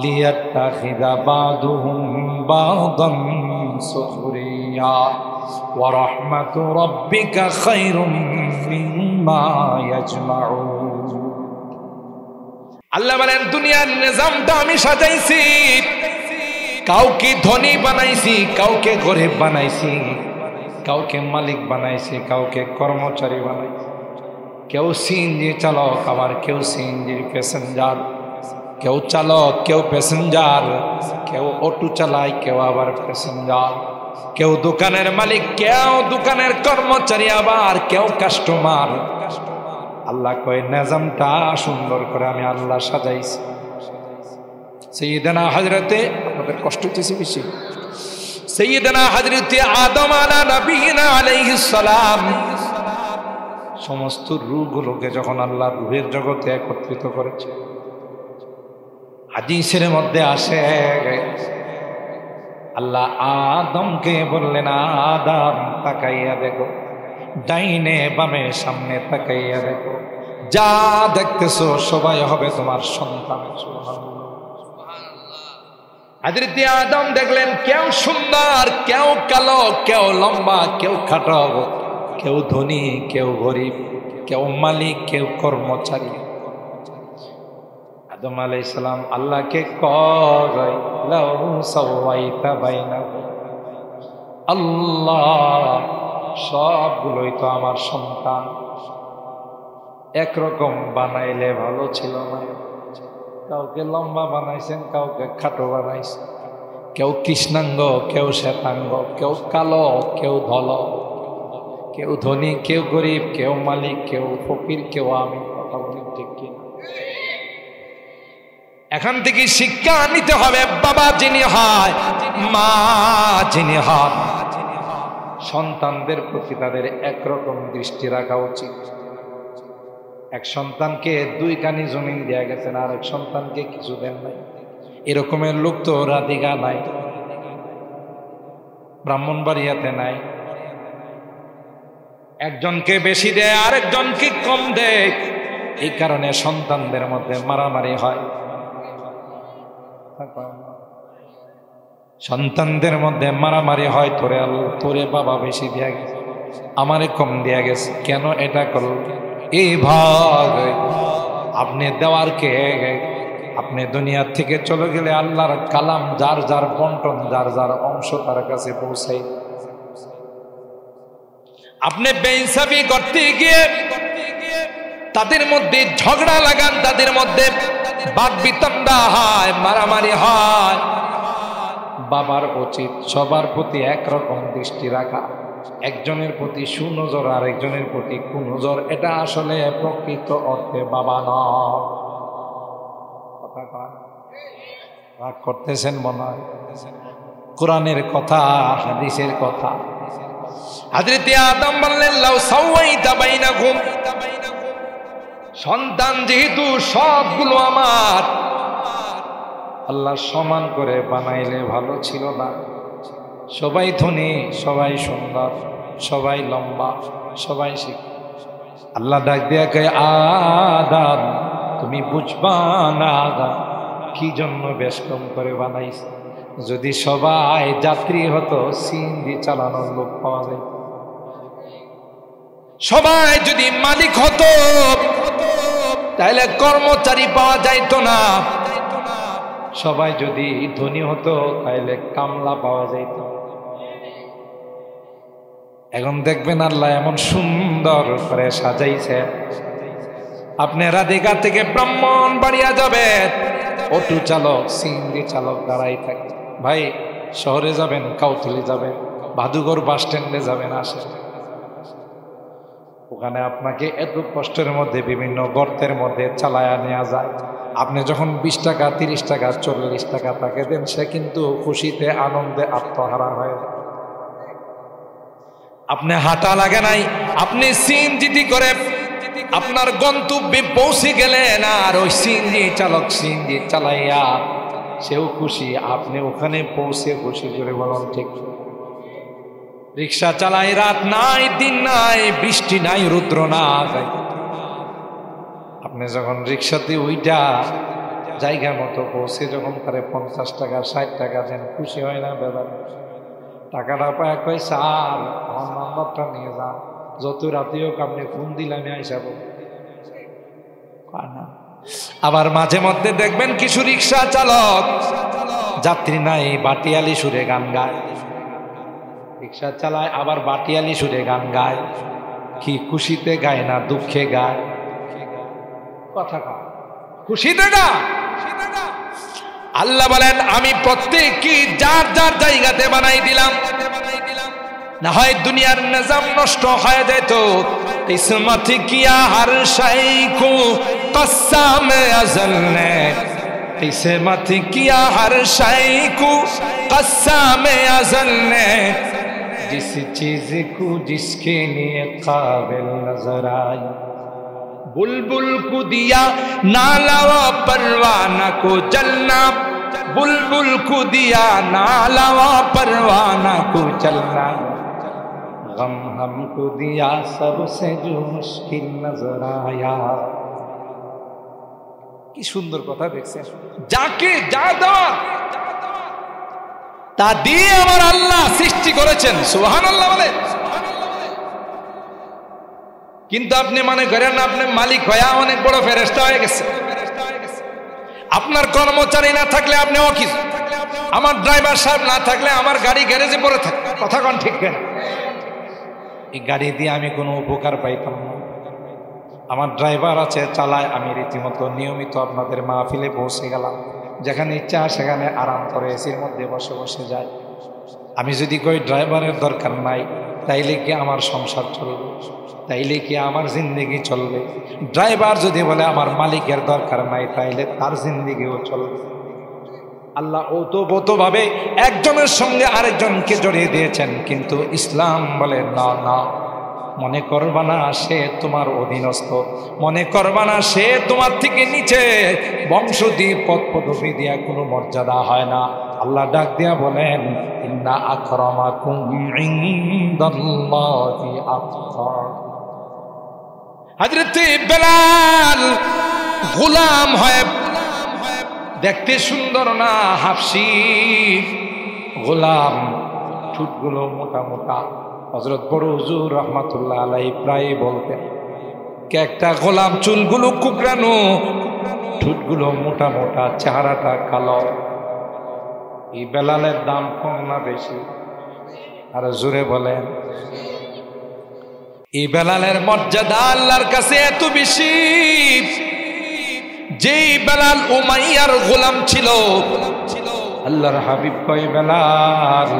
লিয়াত্তাখিযা বা'দুহুম বা'দান সুখরিয়া ওয়া রাহমাতু রাব্বিকা খায়রুম মিম্মা ইয়াজমাউন। আল্লাহ বলেন, দুনিয়ার নিজামটা আমি সাজাইছি, কাউকে ধনী বানাইছি, কাউকে গরিব বানাইছি, কাউকে মালিক বানাইছি, কাউকে কর্মচারী বানাইছি, কেউ সিএনজি চালক, আবার কেউ সিএনজির প্যাসেঞ্জার, কেউ চালক, কেউ প্যাসেঞ্জার, কেউ অটো চালায়, কেউ আবার প্যাসেঞ্জার, কেউ দোকানের মালিক, কেউ দোকানের কর্মচারী, আবার কেউ কাস্টমার। আল্লাহ কয় নিজামটা সুন্দর করে আমি আল্লাহ সাজাইছি। সাইয়্যিদানা হযরতে, আপনাদের কষ্ট হচ্ছে বেশি, সাইয়্যিদানা হযরতে আদম আলা নবিয়িনা আলাইহিস সালাম সমস্ত রূহগুলোকে যখন আল্লাহ রূহের জগতে একত্রিত করেছে, হাদিসের মধ্যে আসে আল্লাহ আদমকে বললেন, আদম তাকাইয়া দেখো, ডাইনে বামে সামনে তাকাইয়া দেখো, যা দেখতেছো সবাই হবে তোমার সন্তান। হযরত আদম দেখলেন কেউ সুন্দর, কেউ কালো, কেউ লম্বা, কেউ খাটো, কেউ ধনী, কেউ গরিব, কেউ মালিক, কেউ কর্মচারী। আদম আলাইহিস সালাম আল্লাহকে কয়, লাউ সাওয়াইতা বাইনাহুম, আল্লাহ সবগুলোই তো আমার সন্তান, একরকম বানাইলে ভালো ছিল না। কাউকে লম্বা বানাইছেন, কাউকে খাটো বানাইছেন, কেউ কৃষ্ণাঙ্গ, কেউ শ্বেতাঙ্গ, কেউ কালো, কেউ ধল, কেউ ধনী, কেউ গরিব, কেউ মালিক, কেউ ফকির, কেউ আমি। কথা বলেন ঠিক কি? এখান থেকে শিক্ষা নিতে হবে, বাবা যিনি হয়, মা যিনি হন, সন্তানদের প্রতি তাদের একরকম দৃষ্টি রাখা উচিত। এক সন্তানকে 2 কানি জমিন দেয়া গেছেন, আর এক সন্তানকে কিছু দেন নাই। এরকমের লোক তো রাধিকা নাই, ব্রাহ্মণবাড়িয়াতে নাই। একজনকে বেশি দেয়, আরেকজনকে কম দেয়। এই কারণে সন্তানদের মধ্যে মারামারি হয়, সন্তানদের মধ্যে মারামারি হয়। তোরে বাবা বেশি দেয়া গেছে, আমারে কম দেয়া গেছে, কেন এটা করল? এই ভাগ আপনি দেওয়ার কে? আপনি দুনিয়ার থেকে চলে গেলে আল্লাহর কালাম যার যার বন্টন, যার যার অংশ তার কাছে পৌঁছাই। আপনি বেইনসাফি করতে গিয়ে তাদের মধ্যে ঝগড়া লাগান, তাদের মধ্যে বাকবিতণ্ডা হয়, মারামারি হয়। বাবার উচিত সবার প্রতি একরকম দৃষ্টি রাখা, একজনের প্রতি সুনজর আর একজনের প্রতি কুনজর। এটা আসলে প্রকৃত অর্থে বাবা নয়। কথা রাগ করতেছেন মনে হয়? কোরআনের কথা, হাদিসের কথা। হযরত আদম বললেন, লাউ সাওয়াইতা বাইনাহুম, সন্তান যেহেতু সবগুলো আমার, আল্লাহ সমান করে বানাইলে ভালো ছিল না? সবাই ধনী, সবাই সুন্দর, সবাই লম্বা, সবাই শিক্ষিত। আল্লাহ ডাক দিয়া কয়, আদম তুমি বুঝবা না কি জন্য বেশ কম করে বানাইছে। যদি সবাই যাত্রী হতো, সিএনজি চালানোর লোক পাওয়া যায়। সবাই যদি মালিক হতো, তাহলে কর্মচারী পাওয়া যাইতো না। সবাই যদি ধনী হতো, তাহলে কামলা পাওয়া যাইত। এখন দেখবেন আল্লাহ এমন সুন্দর করে সাজাইছে, আপনি রাধিকা থেকে ব্রাহ্মণবাড়িয়া যাবেন, অটো চালক, সিএনজি চালক দাঁড়াই থাকে। ভাই শহরে যাবেন, কাউতলি যাবেন, ভাদুঘর বাস স্ট্যান্ডে যাবেন, আসেন, ওখানে আপনাকে এত কষ্টের মধ্যে বিভিন্ন গর্তের মধ্যে চালায়া নেওয়া যায়। আপনি যখন 20 টাকা, 30 টাকা, 40 টাকা তাকে দেন, সে কিন্তু খুশিতে আনন্দে আত্মহারা হয়ে যায়। আপনি হাঁটা লাগে নাই, আপনি সিএনজি করে আপনার গন্তব্যে পৌঁছে গেলেন, আর ওই সিএনজি চালক সিএনজি চালাইয়া সেও খুশি, আপনি ওখানে পৌঁছে খুশি। করে বলুন ঠিক? রিক্সা চালাই, রাত নাই, দিন নাই, বৃষ্টি নাই, রুদ্র নাই, আপনি যখন রিক্সাতে ওইটা জায়গা মতো পৌঁছে যখন তারে 50 টাকা 60 টাকা দেন, খুশি হয় না? বেদার টাকাটা পায় কয়, স্যার আমার নাম্বারটা নিয়ে যান, যত রাতে হোক আপনি ফোন দিলে আমি আইসাবো। আবার মাঝে মধ্যে দেখবেন কিছু রিক্সা চালক যাত্রী নাই, বাটিয়ালি সুরে গান গায়। রিক্সা চালায়, আবার বাটিয়ালি সুরে গান গায়। কি খুশিতে গায় না দুঃখে গায়? কথা কয়, খুশিতে গায়। আল্লাহ বলেন, আমি প্রত্যেককে যার যার জায়গাতে বানাই দিলাম, না হয় দুনিয়ার নিজাম নষ্ট হয়ে যেত। কিসমত কিয়া হর শাই কো কসম আজল নে, ऐसे मत किया हर शय को क़स्साम अज़ल ने जिस चीज को जिसके लिए काबिल नजर आई बुलबुल को दिया नाला व परवाना को जलना बुलबुल को दिया नाला व परवाना को चलना गम हमको दिया सबसे जो मुश्किल नजर आया কি সুন্দর কথা দেখছেন যাকে যা দেওয়া তা দিয়ে আমার আল্লাহ সৃষ্টি করেছেন সুবহানাল্লাহ বলে কিন্তু আপনি মনে করেন আপনি মালিক হয়ে অনেক বড় ফেরেশতা হয়ে গেছে আপনার কর্মচারী না থাকলে আপনি অকিস আমার ড্রাইভার সাহেব না থাকলে আমার গাড়ি গ্যারেজে পড়ে থাকে কথা কোন ঠিক কেন এই গাড়ি দিয়ে আমি কোনো উপকার পাইতাম না আমার ড্রাইভার আছে চালায় আমি রীতিমতো নিয়মিত আপনাদের মাহফিলে পৌঁছে গেলাম যেখানে ইচ্ছা সেখানে আরাম করে এসির মধ্যে বসে বসে যাই আমি যদি কই ড্রাইভারের দরকার নাই তাইলে কি আমার সংসার চলবে তাইলে কি আমার জিন্দেগি চলবে ড্রাইভার যদি বলে আমার মালিকের দরকার নাই তাইলে তার জিন্দেগিও চলবে আল্লাহ ওতপ্রোতভাবে একজনের সঙ্গে আরেকজনকে জড়িয়ে দিয়েছেন কিন্তু ইসলাম বলে না না মনে করবা না সে তোমার অধীনস্থ মনে করবা না সে তোমার থেকে নিচে বংশ দিয়ে পদ পদবি দিয়া কোনো মর্যাদা হয় না আল্লাহ ডাক দিয়া বলেন ইন্না আকরামাকুম ইনদাল্লাহি আতকাকুম হযরত বেলাল গোলাম হয় দেখতে সুন্দর না হাফসি গোলাম ঠোঁটগুলো মোটা মোটা হযরত বড় হুজুর রাহমাতুল্লাহ আলাইহি প্রায় বলতেন কে একটা গোলাম চুলগুলো কুকরানো ঠোঁটগুলো মোটা মোটা চেহারাটা কালো এই বেলালের দাম কম না বেশি আর জোরে বলেন এই বেলালের মর্যাদা আল্লাহর কাছে এত বেশি যেই বেলাল উমাইয়ার গোলাম ছিল আল্লাহর হাবিব কয় বেলাল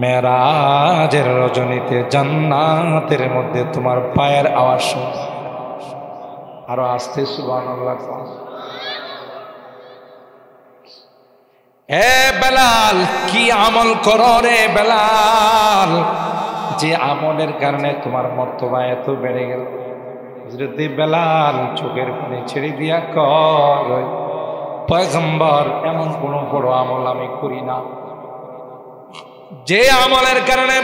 মেরাজের রজনীতে জান্নাতের মধ্যে তোমার পায়ের আওয়াজ শুনছি আরো আস্তে সুবহানাল্লাহ হে বেলাল কি আমল করো রে বেলাল যে আমলের কারণে তোমার মর্তবা এত বেড়ে গেল হযরত বেলাল চোখের পানি ছেড়ে দিয়া কয় পয়গম্বর এমন কোন বড় আমল আমি করি না যে আমলের কারণে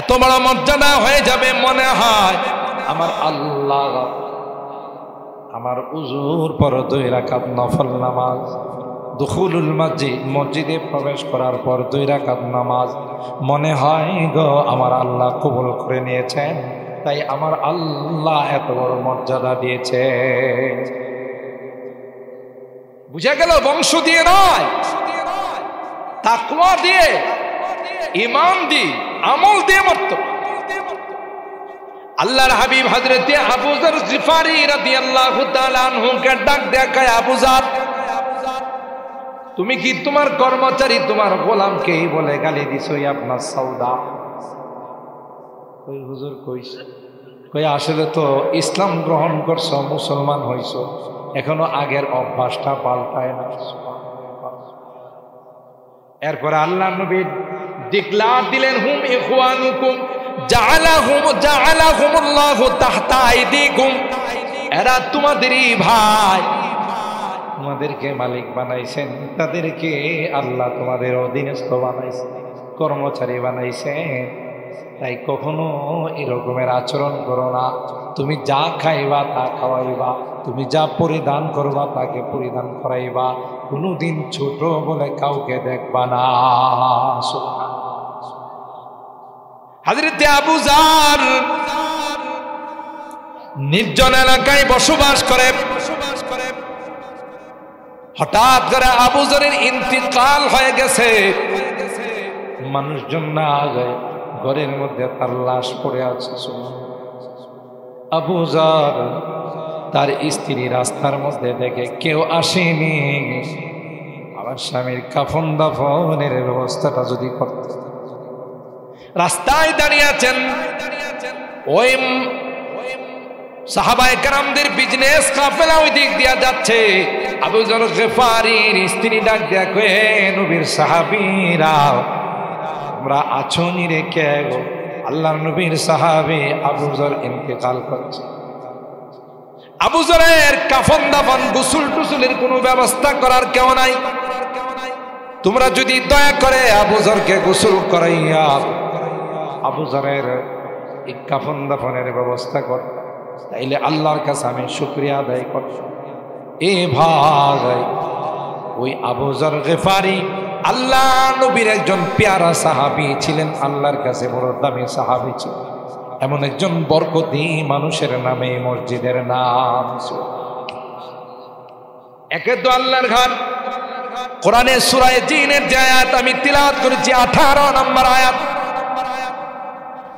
এত বড় মর্যাদা হয়ে যাবে মনে হয় আমার আল্লাহ আমার উজুর পর 2 রাকাত নফল নামাজ দুখুলুল মসজিদ মসজিদে প্রবেশ করার পর 2 রাকাত নামাজ মনে হয় গো আমার আল্লাহ কবুল করে নিয়েছেন তাই আমার আল্লাহ এত বড় মর্যাদা দিয়েছে বুঝা গেল বংশ দিয়ে নয় তাকওয়া দিয়ে ঈমান দিয়ে আমল দিয়ে মর্যাদা আল্লাহর হাবিব হযরত আবু যর গিফারি রাদিয়াল্লাহু তাআলা আনহু কে ডাক দেখায় আবু যর তুমি কি তোমার কর্মচারী তোমার গোলামকে বলে গালি দিছো আপনার সওদা কই হুজুর কইছে কই আসলে তো ইসলাম গ্রহণ করছো মুসলমান হইছো এখনো আগের অভ্যাসটা পাল্টায় না এরপর আল্লাহর নবী ডিক্লার দিলেন হুম ইখওয়ানুকুম জাআলাহুমুল্লাহু তাহতা আইদিকুম এরা তোমাদেরই ভাই তোমাদেরকে মালিক বানাইছেন তাদেরকে আল্লাহ তোমাদের অধীনস্থ বানাইছেন কর্মচারী বানাইছেন তাই কখনো এরকমের আচরণ করো না তুমি যা খাইবা তা খাওয়াইবা তুমি যা পরিধান করবা তাকে পরিধান করাইবা কোনোদিন ছোট বলে কাউকে দেখবা না হযরত আবু যর নির্জন এলাকায় বসবাস করে হঠাৎ করে আবু যরের ইন্তিকাল হয়ে গেছে মানুষজন না আগে ঘরের মধ্যে তার লাশ পড়ে আছে আবু যর তার স্ত্রী রাস্তার মধ্যে দেখে কেউ আসেনি আমার স্বামীর কাফন দাফনের ব্যবস্থাটা যদি করতে রাস্তায় দাঁড়িয়ে আছেন ওই সাহাবায়ে কেরামদের বিজনেস কাফেলা ওই দিক দিয়া যাচ্ছে। আবু যর গিফারীর স্ত্রী ডাক দিয়া কয়ে, নবীর সাহাবীরা তোমরা আছো নি রে কে গো? আল্লাহর নবীর সাহাবী আবু যর ইন্তেকাল করছে। আবু যরের কাফন দাফন গোসল টুসুলের কোনো ব্যবস্থা করার কেউ নাই। তোমরা যদি দয়া করে আবু যরকে গোসল করাইয়া আবু যরের এই কাফন দাফনের ব্যবস্থা কর, তাইলে আল্লাহর কাছে আমি শুকরিয়া আদায় করব। এ ভাই, ওই আবু যর গিফারী আল্লাহ নবীর একজন পেয়ারা সাহাবী ছিলেন, আল্লাহর কাছে বড় দামি সাহাবী ছিলেন। এমন একজন বরকতি মানুষের নামে মসজিদের নাম। একে তো আল্লাহর ঘর। কোরআনে সূরা জিনের যে আয়াত আমি তিলাওয়াত করেছি 18 নম্বর আয়াত,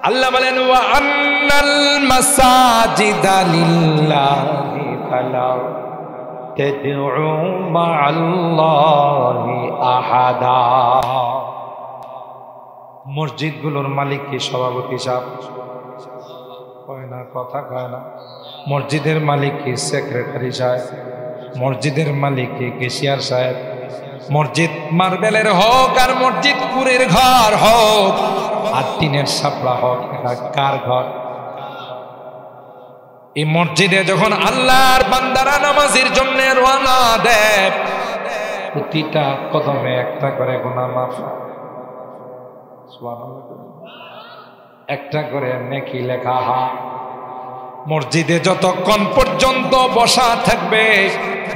আল্লাহ বলেন ওয়া আন্নাল মাসাজিদা লিল্লাহি ফালা তাদউ মা'আল্লাহি আহাদা। মসজিদগুলোর মালিক কি? সভাপতি সাহেব কয় না, কথা কয় না। মসজিদের মালিক কি? সেক্রেটারি সাহেব। মসজিদের মালিক কি? কেশিয়ার সাহেব। মসজিদ মার্বেলের হোক আর মসজিদ কুড়ের ঘর হোক আর টিনের সাপড়া হোক, এটা কার ঘর? এই মসজিদে যখন আল্লাহর বান্দারা নামাজের জন্য রওনা দেয়, প্রতিটা কদমে একটা করে গুনাহ মাফ, একটা করে নেকি লেখা হয়। মসজিদে যতক্ষণ পর্যন্ত বসা থাকবে,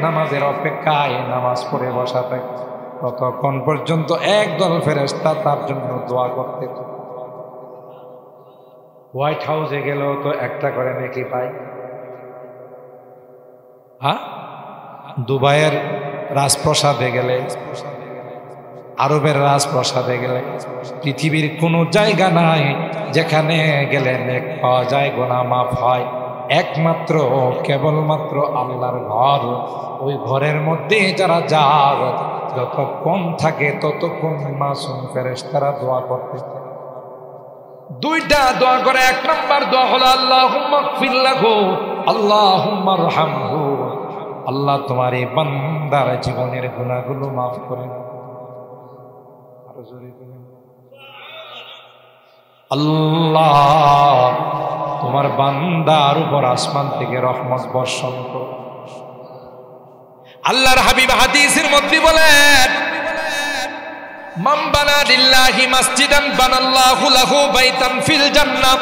নামাজের অপেক্ষায় নামাজ পড়ে বসা থাকবে, ততক্ষণ পর্যন্ত একদল ফেরেশতা তার জন্য দোয়া করতে থাকে। হোয়াইট হাউসে গেলেও তো একটা করে নেকি পাই। হ্যাঁ, দুবাইয়ের রাজপ্রাসাদে গেলে, আরবের রাজপ্রাসাদে গেলে, পৃথিবীর কোনো জায়গা নাই যেখানে গেলে নেক পাওয়া যায়, গুনাহ মাফ হয়। একমাত্র কেবলমাত্র আল্লাহর ঘর। ওই ঘরের মধ্যে যারা যায়, যতক্ষণ থাকে ততক্ষণ মাসুম ফেরেশতারা দোয়া করতে থাকে। দুইটা দোয়া করে। এক নম্বর দোয়া হলো আল্লাহুম্মা গফির লাহু, আল্লাহুম্মা রহমহু, আল্লাহ তোমার এই বান্দার জীবনের গুনাহগুলো মাফ করে দাও। আরো জোরে বলেন, আল্লাহ তোমার বান্দার উপর আসমান থেকে রহমত বর্ষণ করো। আল্লাহর হাবিব হাদিসের মধ্যে বলেন, মান বানা লিল্লাহি মাসজিদান বানাল্লাহু লাহু বাইতান ফিল জান্নাহ।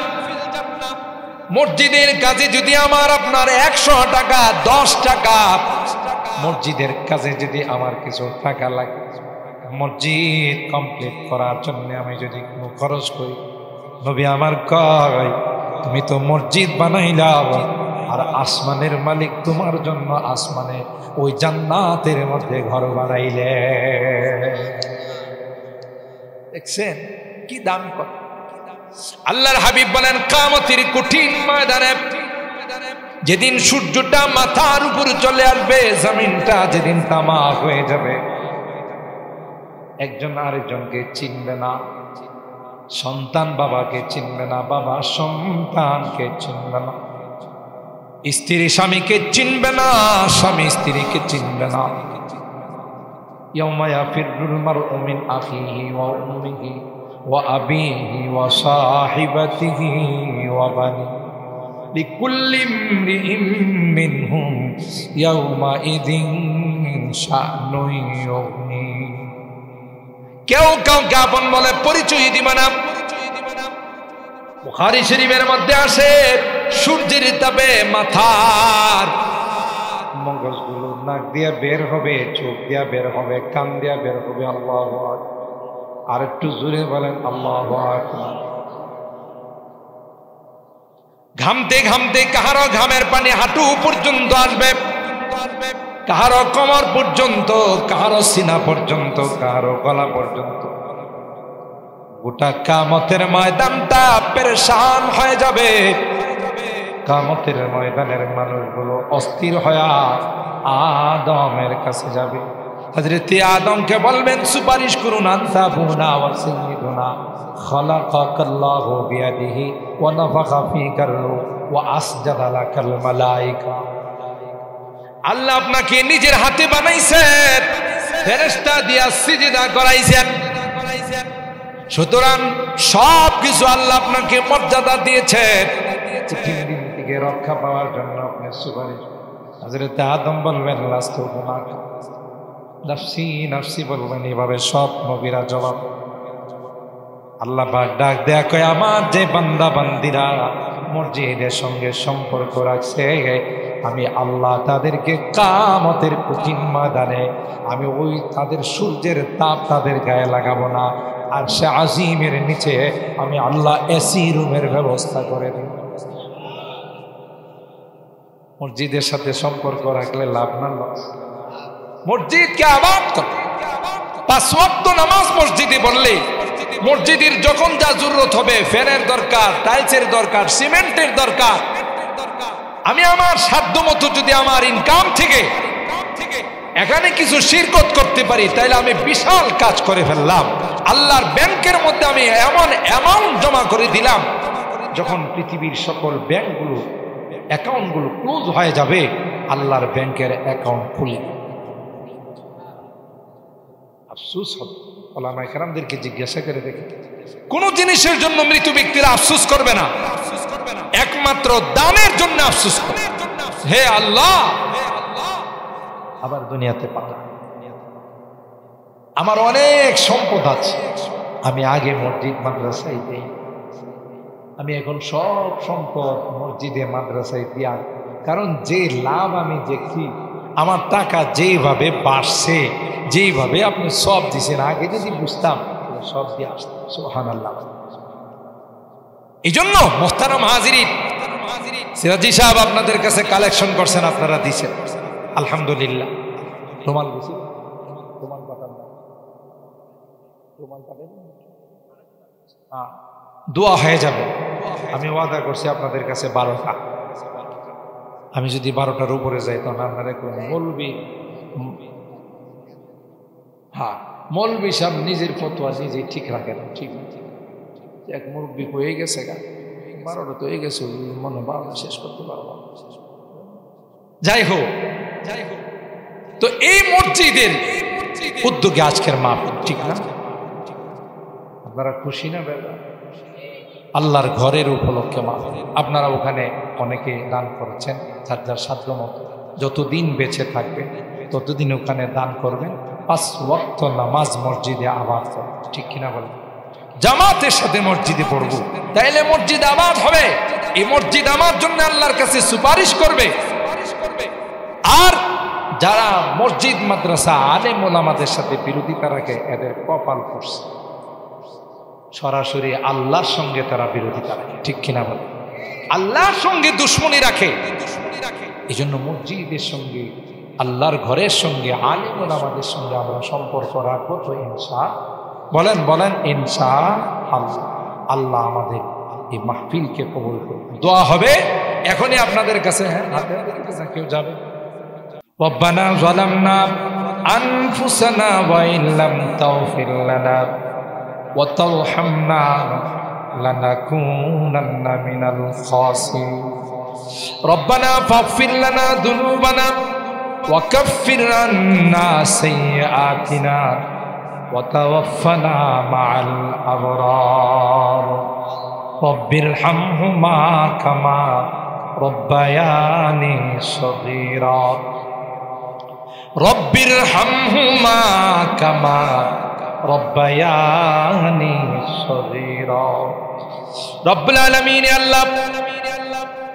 মসজিদের কাজে যদি আমার আপনার 100 টাকা, 10 টাকা, মসজিদের কাজে যদি আমার কিছু টাকা লাগে, মসজিদ কমপ্লিট করার জন্য আমি যদি কোনো খরচ করি, নবী আমার কয় তুমি তো মসজিদ বানাইলা, আর আসমানের মালিক তোমার জন্য আসমানে ওই জান্নাতের মধ্যে ঘর বানাইলে। দেখছেন কি দাম কত? আল্লাহর হাবিব বলেন, কিয়ামতের কঠিন ময়দানে যেদিন সূর্যটা মাথার উপর চলে আসবে, জমিনটা যেদিন তামা হয়ে যাবে, একজন আরেকজনকে চিনবে না। সন্তান বাবাকে চিনবে না, বাবা সন্তানকে চিনবে না, স্ত্রী স্বামীকে চিনবে না, স্বামী স্ত্রীকে চিনবে না। ইয়াউমা ইয়াফিরুল মারউ মিন আখিহি ওয়া উম্মিহি ওয়া আবিহি ওয়া সাহিবাতিহি ওয়া বানিহি লিকুল্লি ইমরিইম মিনহুম ইয়াউমা ইযিন শা'নুন ইউগনি। কেউ কাউকে আপন বলে পরিচয় দিবে না। বুখারী শরীফের মধ্যে আসে, সূর্যের তাপে মাথার মগজগুলো নাক দিয়া বের হবে, চোখ দিয়া বের হবে, কান দিয়া বের হবে। আল্লাহু আকবার। আর একটু জোরে বলেন আল্লাহু আকবার। ঘামতে ঘামতে কাহারো ঘামের পানি হাঁটু পর্যন্ত আসবে, কাহারো কোমর পর্যন্ত, কাহারো সিনা পর্যন্ত, কাহারো গলা পর্যন্ত। গোটা কিয়ামতের ময়দানটা পেরেশান হয়ে যাবে। কিয়ামতের ময়দানের মানুষগুলো অস্থির হয়ে আদমের কাছে যাবে। হযরত আদমকে বলবেন, সুপারিশ করুন, আনতা আবুনা ওয়া সাইয়্যিদুনা খালাকাকাল্লাহু বিয়াদিহি ওয়া নাফাখা ফীকা রূহ ওয়া আসজাদা লাকাল মালায়েকা। আল্লাহ আপনাকে নিজের হাতে বানাইছেন, ফেরেশতা দিয়া সিজদা করাইছেন। সুতরাং সব কিছু আল্লাহ আপনাকে মর্যাদা দিয়েছেন। কঠিন দিন থেকে রক্ষা পাওয়ার জন্য আপনি সুপারিশ। হযরত আদম বলবেন লাস্তুনাকা নাফসি নাফসি বলবেন, এভাবে সব নবীরা জবাব। আল্লাহ পাক ডাক দেয়া কয়, আমার যে বান্দা বান্দিরা মসজিদের সঙ্গে সম্পর্ক রাখছে, আমি আল্লাহ তাদেরকে কিয়ামতের কঠিন ময়দানে আমি ওই তাদের সূর্যের তাপ তাদের গায়ে লাগাবো না, আর সে আজিমের নিচে আমি আল্লাহ এসি রুমের ব্যবস্থা করে দেব। মসজিদের সাথে সম্পর্ক রাখলে লাভ না লস? মসজিদকে আবাদ কর। 5 ওয়াক্ত নামাজ মসজিদে বললে, মসজিদের যখন যা জরুরত হবে, ফ্যানের দরকার, টাইলসের দরকার, সিমেন্টের দরকার, আমি আমার সাধ্য মতো যদি আমার ইনকাম থেকে এখানে কিছু শিরকত করতে পারি, তাইলে আমি বিশাল কাজ করে ফেললাম। আল্লাহর ব্যাংকের মধ্যে আমি এমন অ্যামাউন্ট জমা করে দিলাম, যখন পৃথিবীর সকল ব্যাংকগুলো অ্যাকাউন্টগুলো ক্লোজ হয়ে যাবে, আল্লাহর ব্যাংকের অ্যাকাউন্ট খুলে আফসোস হবে। ওলামায়ে কেরামদেরকে জিজ্ঞাসা করে দেখে, কোন জিনিসের জন্য মৃত ব্যক্তিরা আফসোস করবে না, একমাত্র দানের জন্য আফসোস করবে। হে আল্লাহ, আবার দুনিয়াতে পাতা, আমার অনেক সম্পদ আছে, আমি আগে মসজিদ মাদ্রাসায় দেই, আমি এখন সব সম্পদ মসজিদে মাদ্রাসায় দিয়া, কারণ যে লাভ আমি দেখি, আমার টাকা যেইভাবে বাড়ছে, যেইভাবে আপনি সব দিছেন, আগে যদি বুঝতাম সব দিয়ে আসতাম। সুবহানাল্লাহ। এই জন্য মুহতারাম হাজিরিন, সিরাজি সাহেব আপনাদের কাছে কালেকশন করছেন, আপনারা দিছেন, আলহামদুলিল্লাহ। রুমাল দিছি, রুমাল পাঠান, রুমাল পাঠান, দোয়া হয়ে যাবে। আমি ওয়াদা করছি আপনাদের কাছে 12টা। আমি যদি 12টার উপরে যাই, তখন আপনারা মৌলবি, হ্যাঁ মৌলবি সাহেব নিজের ফতোয়া নিজেই ঠিক রাখেন। ঠিক এক মুরব্বী হয়ে গেছে, 12টা তো হয়ে গেছে, মনে 12টা শেষ করতে পারবো। যাই হোক, তো এই মসজিদের উদ্যোগে আজকের মাহফিল, ঠিক না? আপনারা খুশি না বেলা? আল্লাহর ঘরের উপলক্ষে মাহফিল, আপনারা ওখানে অনেকে দান করেছেন, যার যার সাধ্য মতো। যতদিন বেঁচে থাকবে ততদিন ওখানে দান করবেন। 5 ওয়াক্ত নামাজ মসজিদে আবাদ করবেন, ঠিক কিনা বলেন? জামাতের সাথে মসজিদে পড়বো, তাইলে মসজিদ আবাদ হবে। এই মসজিদ আমার জন্য আল্লাহর কাছে সুপারিশ করবে। আর যারা মসজিদ মাদ্রাসা আলেম ওলামাদের সাথে বিরোধিতা রাখে, এদের কপাল পড়ছে, সরাসরি আল্লাহর সঙ্গে তারা বিরোধিতা রাখে, ঠিক কিনা বলে? আল্লাহর সঙ্গে দুশ্মনী রাখে। এই জন্য মসজিদের সঙ্গে, আল্লাহর ঘরের সঙ্গে, আলেম ওলামাদের সঙ্গে আমরা সম্পর্ক রাখবো। তো বলেন বলেন ইনশাআল্লাহ। আল্লাহ আমাদের এই মাহফিলকে কবুল করুন। দোয়া হবে এখনই আপনাদের কাছে। হ্যাঁ, কেউ যাবে? রব্বানা যালামনা আনফুসানা ওয়া ইল্লাম তাগফির লানা ওয়া তারহামনা লানাকুনান্না মিনাল খাসিরিন। রব্বানা ফাগফির লানা যুনুবানা ওয়া কাফফির আন্না সাইয়্যাতিনা ওয়া তাওয়াফফানা মা'আল আবরার। রব্বিরহামহুমা কামা রব্বায়ানি সগীরা। রব্বিরহামহুমা কামা রব্বায়ানি সগীরা। রব্বুল আলামিন, আল্লাহ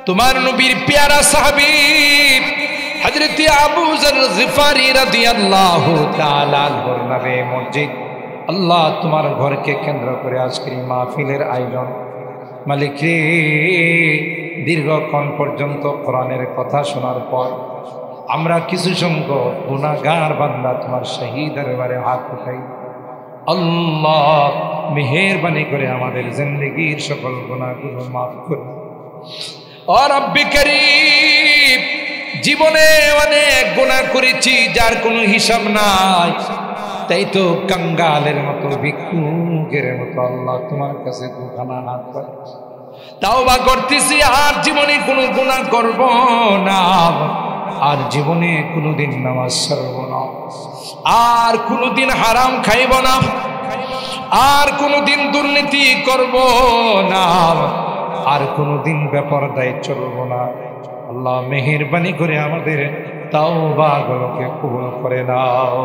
তোমার নবীর প্যারা সাহাবী হযরত আবু যর গিফারি রাদিয়াল্লাহু তাআলা আনহুর নামে মসজিদ, আল্লাহ তোমার ঘরকে কেন্দ্র করে আজকের মাহফিলের আয়োজন। মালিক রে, দীর্ঘক্ষণ পর্যন্ত কোরআনের কথা শোনার পর আমরা কিছু সংখ্যক গুনাহগার বান্দা তোমার শহীদ দরবারে হাত উঠাই। আল্লাহ মেহেরবানি করে আমাদের জিন্দেগীর সকল গুনাহগুলো মাফ করুন। ও রব্বি করিম, জীবনে অনেক গুনাহ করেছি যার কোনো হিসাব নাই, তাই তো কাঙ্গালের মতো, ভিক্ষুকের মতো আল্লাহ তোমার কাছে দুখানা হাত পাই। তাওবা করতেছি, আর জীবনে কোনো গুনাহ করব না, আর জীবনে কোনোদিন নামাজ ছাড়ব না, আর কোনোদিন হারাম খাইব না, আর কোনোদিন দুর্নীতি করব না, আর কোনোদিন বেপরদায় চলব না। আল্লাহ মেহেরবানি করে আমাদের তাওবাগুলোকে কবুল করে নাও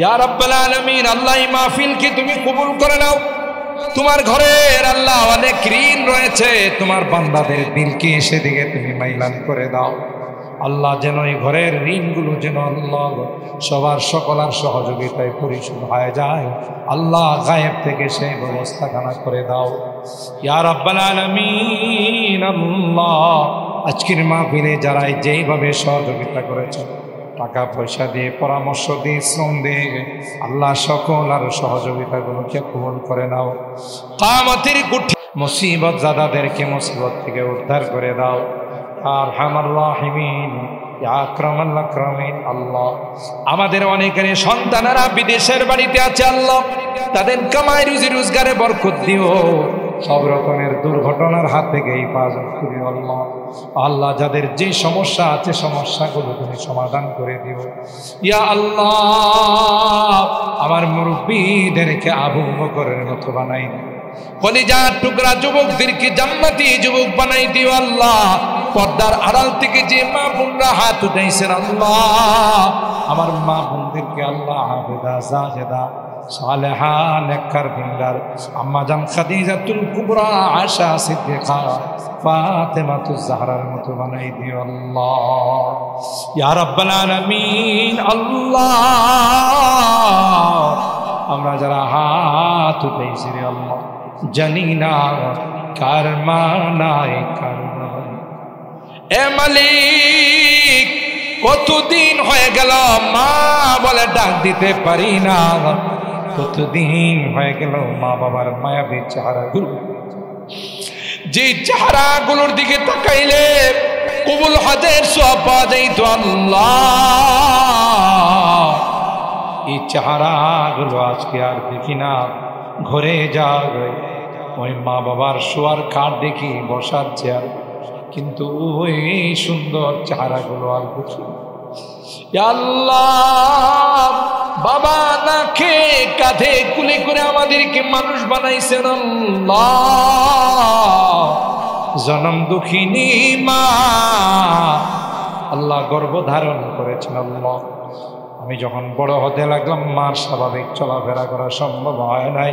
ইয়া রাব্বাল আলামিন। আল্লাহ এই মাহফিলকে তুমি কবুল করে নাও। তোমার ঘরের আল্লাহ অনেক ঋণ রয়েছে, তোমার বান্দাদের দিলকে সেদিকে তুমি মাইলান করে দাও আল্লাহ, যেন এই ঘরের ঋণগুলো যেন আল্লাহ সবার সকলার সহযোগিতায় পরিশোধ হয়ে যায়। আল্লাহ গায়েব থেকে সেই ব্যবস্থাখানা করে দাও ইয়া রাব্বাল আলামিন। আল্লাহ আজকের মাহফিলে যারা যেইভাবে সহযোগিতা করেছে, টাকা পয়সা দিয়ে, পরামর্শ দিয়ে, শ্রম দিয়ে, আল্লাহ সকল আর সহযোগিতাগুলোকে কবুল করে নাও। কিয়ামতের কুঠি মুসিবত জাদাদেরকে মুসিবত থেকে উদ্ধার করে দাও আরহামার রাহিমিন ইয়া আকরামাল আকরামিন। আল্লাহ আমাদের অনেকের সন্তানেরা বিদেশের বাড়িতে আছে, আল্লাহ তাদের কামাই রুজি রোজগারে বরকত দিও, সব রকমের দুর্ঘটনার হাত থেকে হেফাজত করিও আল্লাহ। আল্লাহ যাদের যে সমস্যা আছে সমস্যাগুলো তুমি সমাধান করে দিও ইয়া আল্লাহ। আমার মুরব্বীদেরকে আবু বকরের মতো বানাই দিও, কলিজার টুকরা যুবকদেরকে জান্নাতি যুবক বানাই দিও আল্লাহ। পর্দার আড়াল থেকে যে মা বোনরা হাত উঠাইছেন আল্লাহ, আমার মা বোনদেরকে আল্লাহ হাফেজা জাহেদা সালেহা নেককার দিনদার আম্মা জান খাদিজাতুল কুবরা আয়েশা সিদ্দিকা ফাতেমাতুজ জাহরার মতো বানাই দিও আল্লাহ ইয়া রাব্বাল আলামিন। আল্লাহ আমরা যারা হাত উঠাইছি রে আল্লাহ, জানি না কার মা নাই কার নাই। এ মালিক কতদিন হয়ে গেল মা বলে ডাক দিতে পারি না, কতদিন হয়ে গেল মা বাবার মায়াবী চেহারাগুলো, যে চেহারাগুলোর দিকে তাকাইলে কবুল হজের সওয়াব পাওয়া যাইত আল্লাহ, এই চেহারাগুলো আজকে আর দেখি না। ঘরে যাবে ওই মা বাবার শোয়ার খাট দেখি, বসার চেয়ার, কিন্তু ওই সুন্দর চেহারাগুলো আর দেখি ইয়া আল্লাহ। বাবা না খেয়ে কাঁধে কুলে করে আমাদেরকে মানুষ বানাইছেন আল্লাহ, জনম দুঃখিনী মা আল্লাহ গর্ভধারণ করেছেন আল্লাহ। আমি যখন বড় হতে লাগলাম মার স্বাভাবিক চলাফেরা করা সম্ভব হয় নাই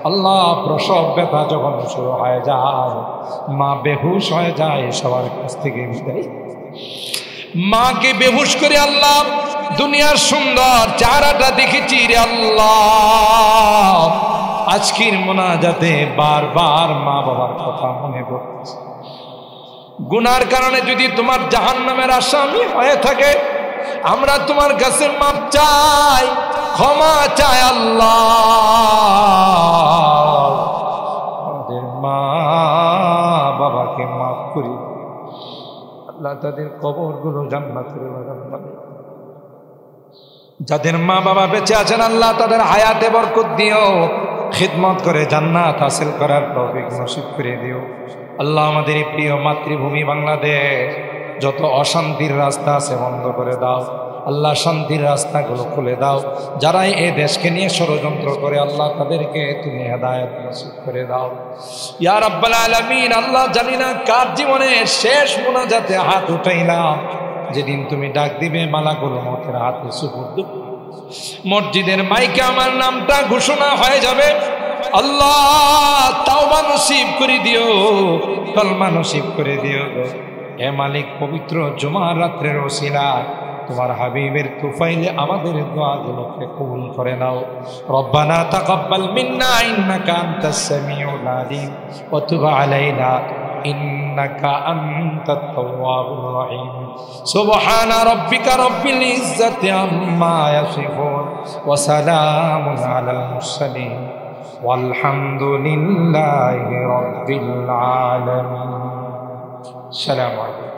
আল্লাহ। প্রসব ব্যথা যখন শুরু হয়ে যায়, মা বেহুশ হয়ে যায়, সবার কাছ থেকে বিদায়। মাকে বেহুশ করে আল্লাহ দুনিয়ার সুন্দর চেহারাটা দেখেছি রে আল্লাহ। আজকের মোনাজাতে বারবার মা বাবার কথা মনে পড়ছে। গুনার কারণে যদি তোমার জাহান্নামের আসামি হয়ে থাকে, আমরা তোমার কাছে মাপ চাই, ক্ষমা চাই আল্লাহ। আমাদের মা বাবাকে মাফ করি আল্লাহ, তাদের কবরগুলো জান্নাতের বাগান বানাই। যাদের মা বাবা বেঁচে আছেন আল্লাহ তাদের হায়াতে বরকত দিও, খিদমত করে জান্নাত হাসিল করার তৌফিক নসিব করে দিও আল্লাহ। আমাদের এই প্রিয় মাতৃভূমি বাংলাদেশ যত অশান্তির রাস্তা আছে বন্ধ করে দাও আল্লাহ, শান্তির রাস্তাগুলো খুলে দাও। যারাই এই দেশকে নিয়ে ষড়যন্ত্র করে আল্লাহ তাদেরকে তুমি হেদায়েত নসিব করে দাও ইয়া রাব্বাল আলামিন। আল্লাহ জানি না কার জীবনের শেষ মোনাজাতে হাত উঠাইলাম, যেদিন তুমি ডাক দিবে মালাকুল মউতের হাতে সুপুর্দ, মসজিদের মাইকে আমার নামটা ঘোষণা হয়ে যাবে আল্লাহ। তাওবা নসিব করে দিও, কলমা নসিব করে দিও হে মালিক। পবিত্র জুমার রাত্রের ওসিলায় তোমার হাবিবের তুফাইলে আমাদের দোয়াগুলোকে কবুল করে নাও। রব্বানা তাকাব্বাল মিন্না ইন্নাকা আনতাস সামিউল আলিম ওয়া তুব আলাইনা ইন্নাকা আনতাত তাওয়াবুর রহিম। সুবহানা রাব্বিকা রাব্বিল ইজ্জাতি আম্মা ইয়াসিফুন ওয়া সালামুন আলাল মুরসালিন ওয়ালহামদুলিল্লাহি রাব্বিল আলামিন। আসসালামু আলাইকুম।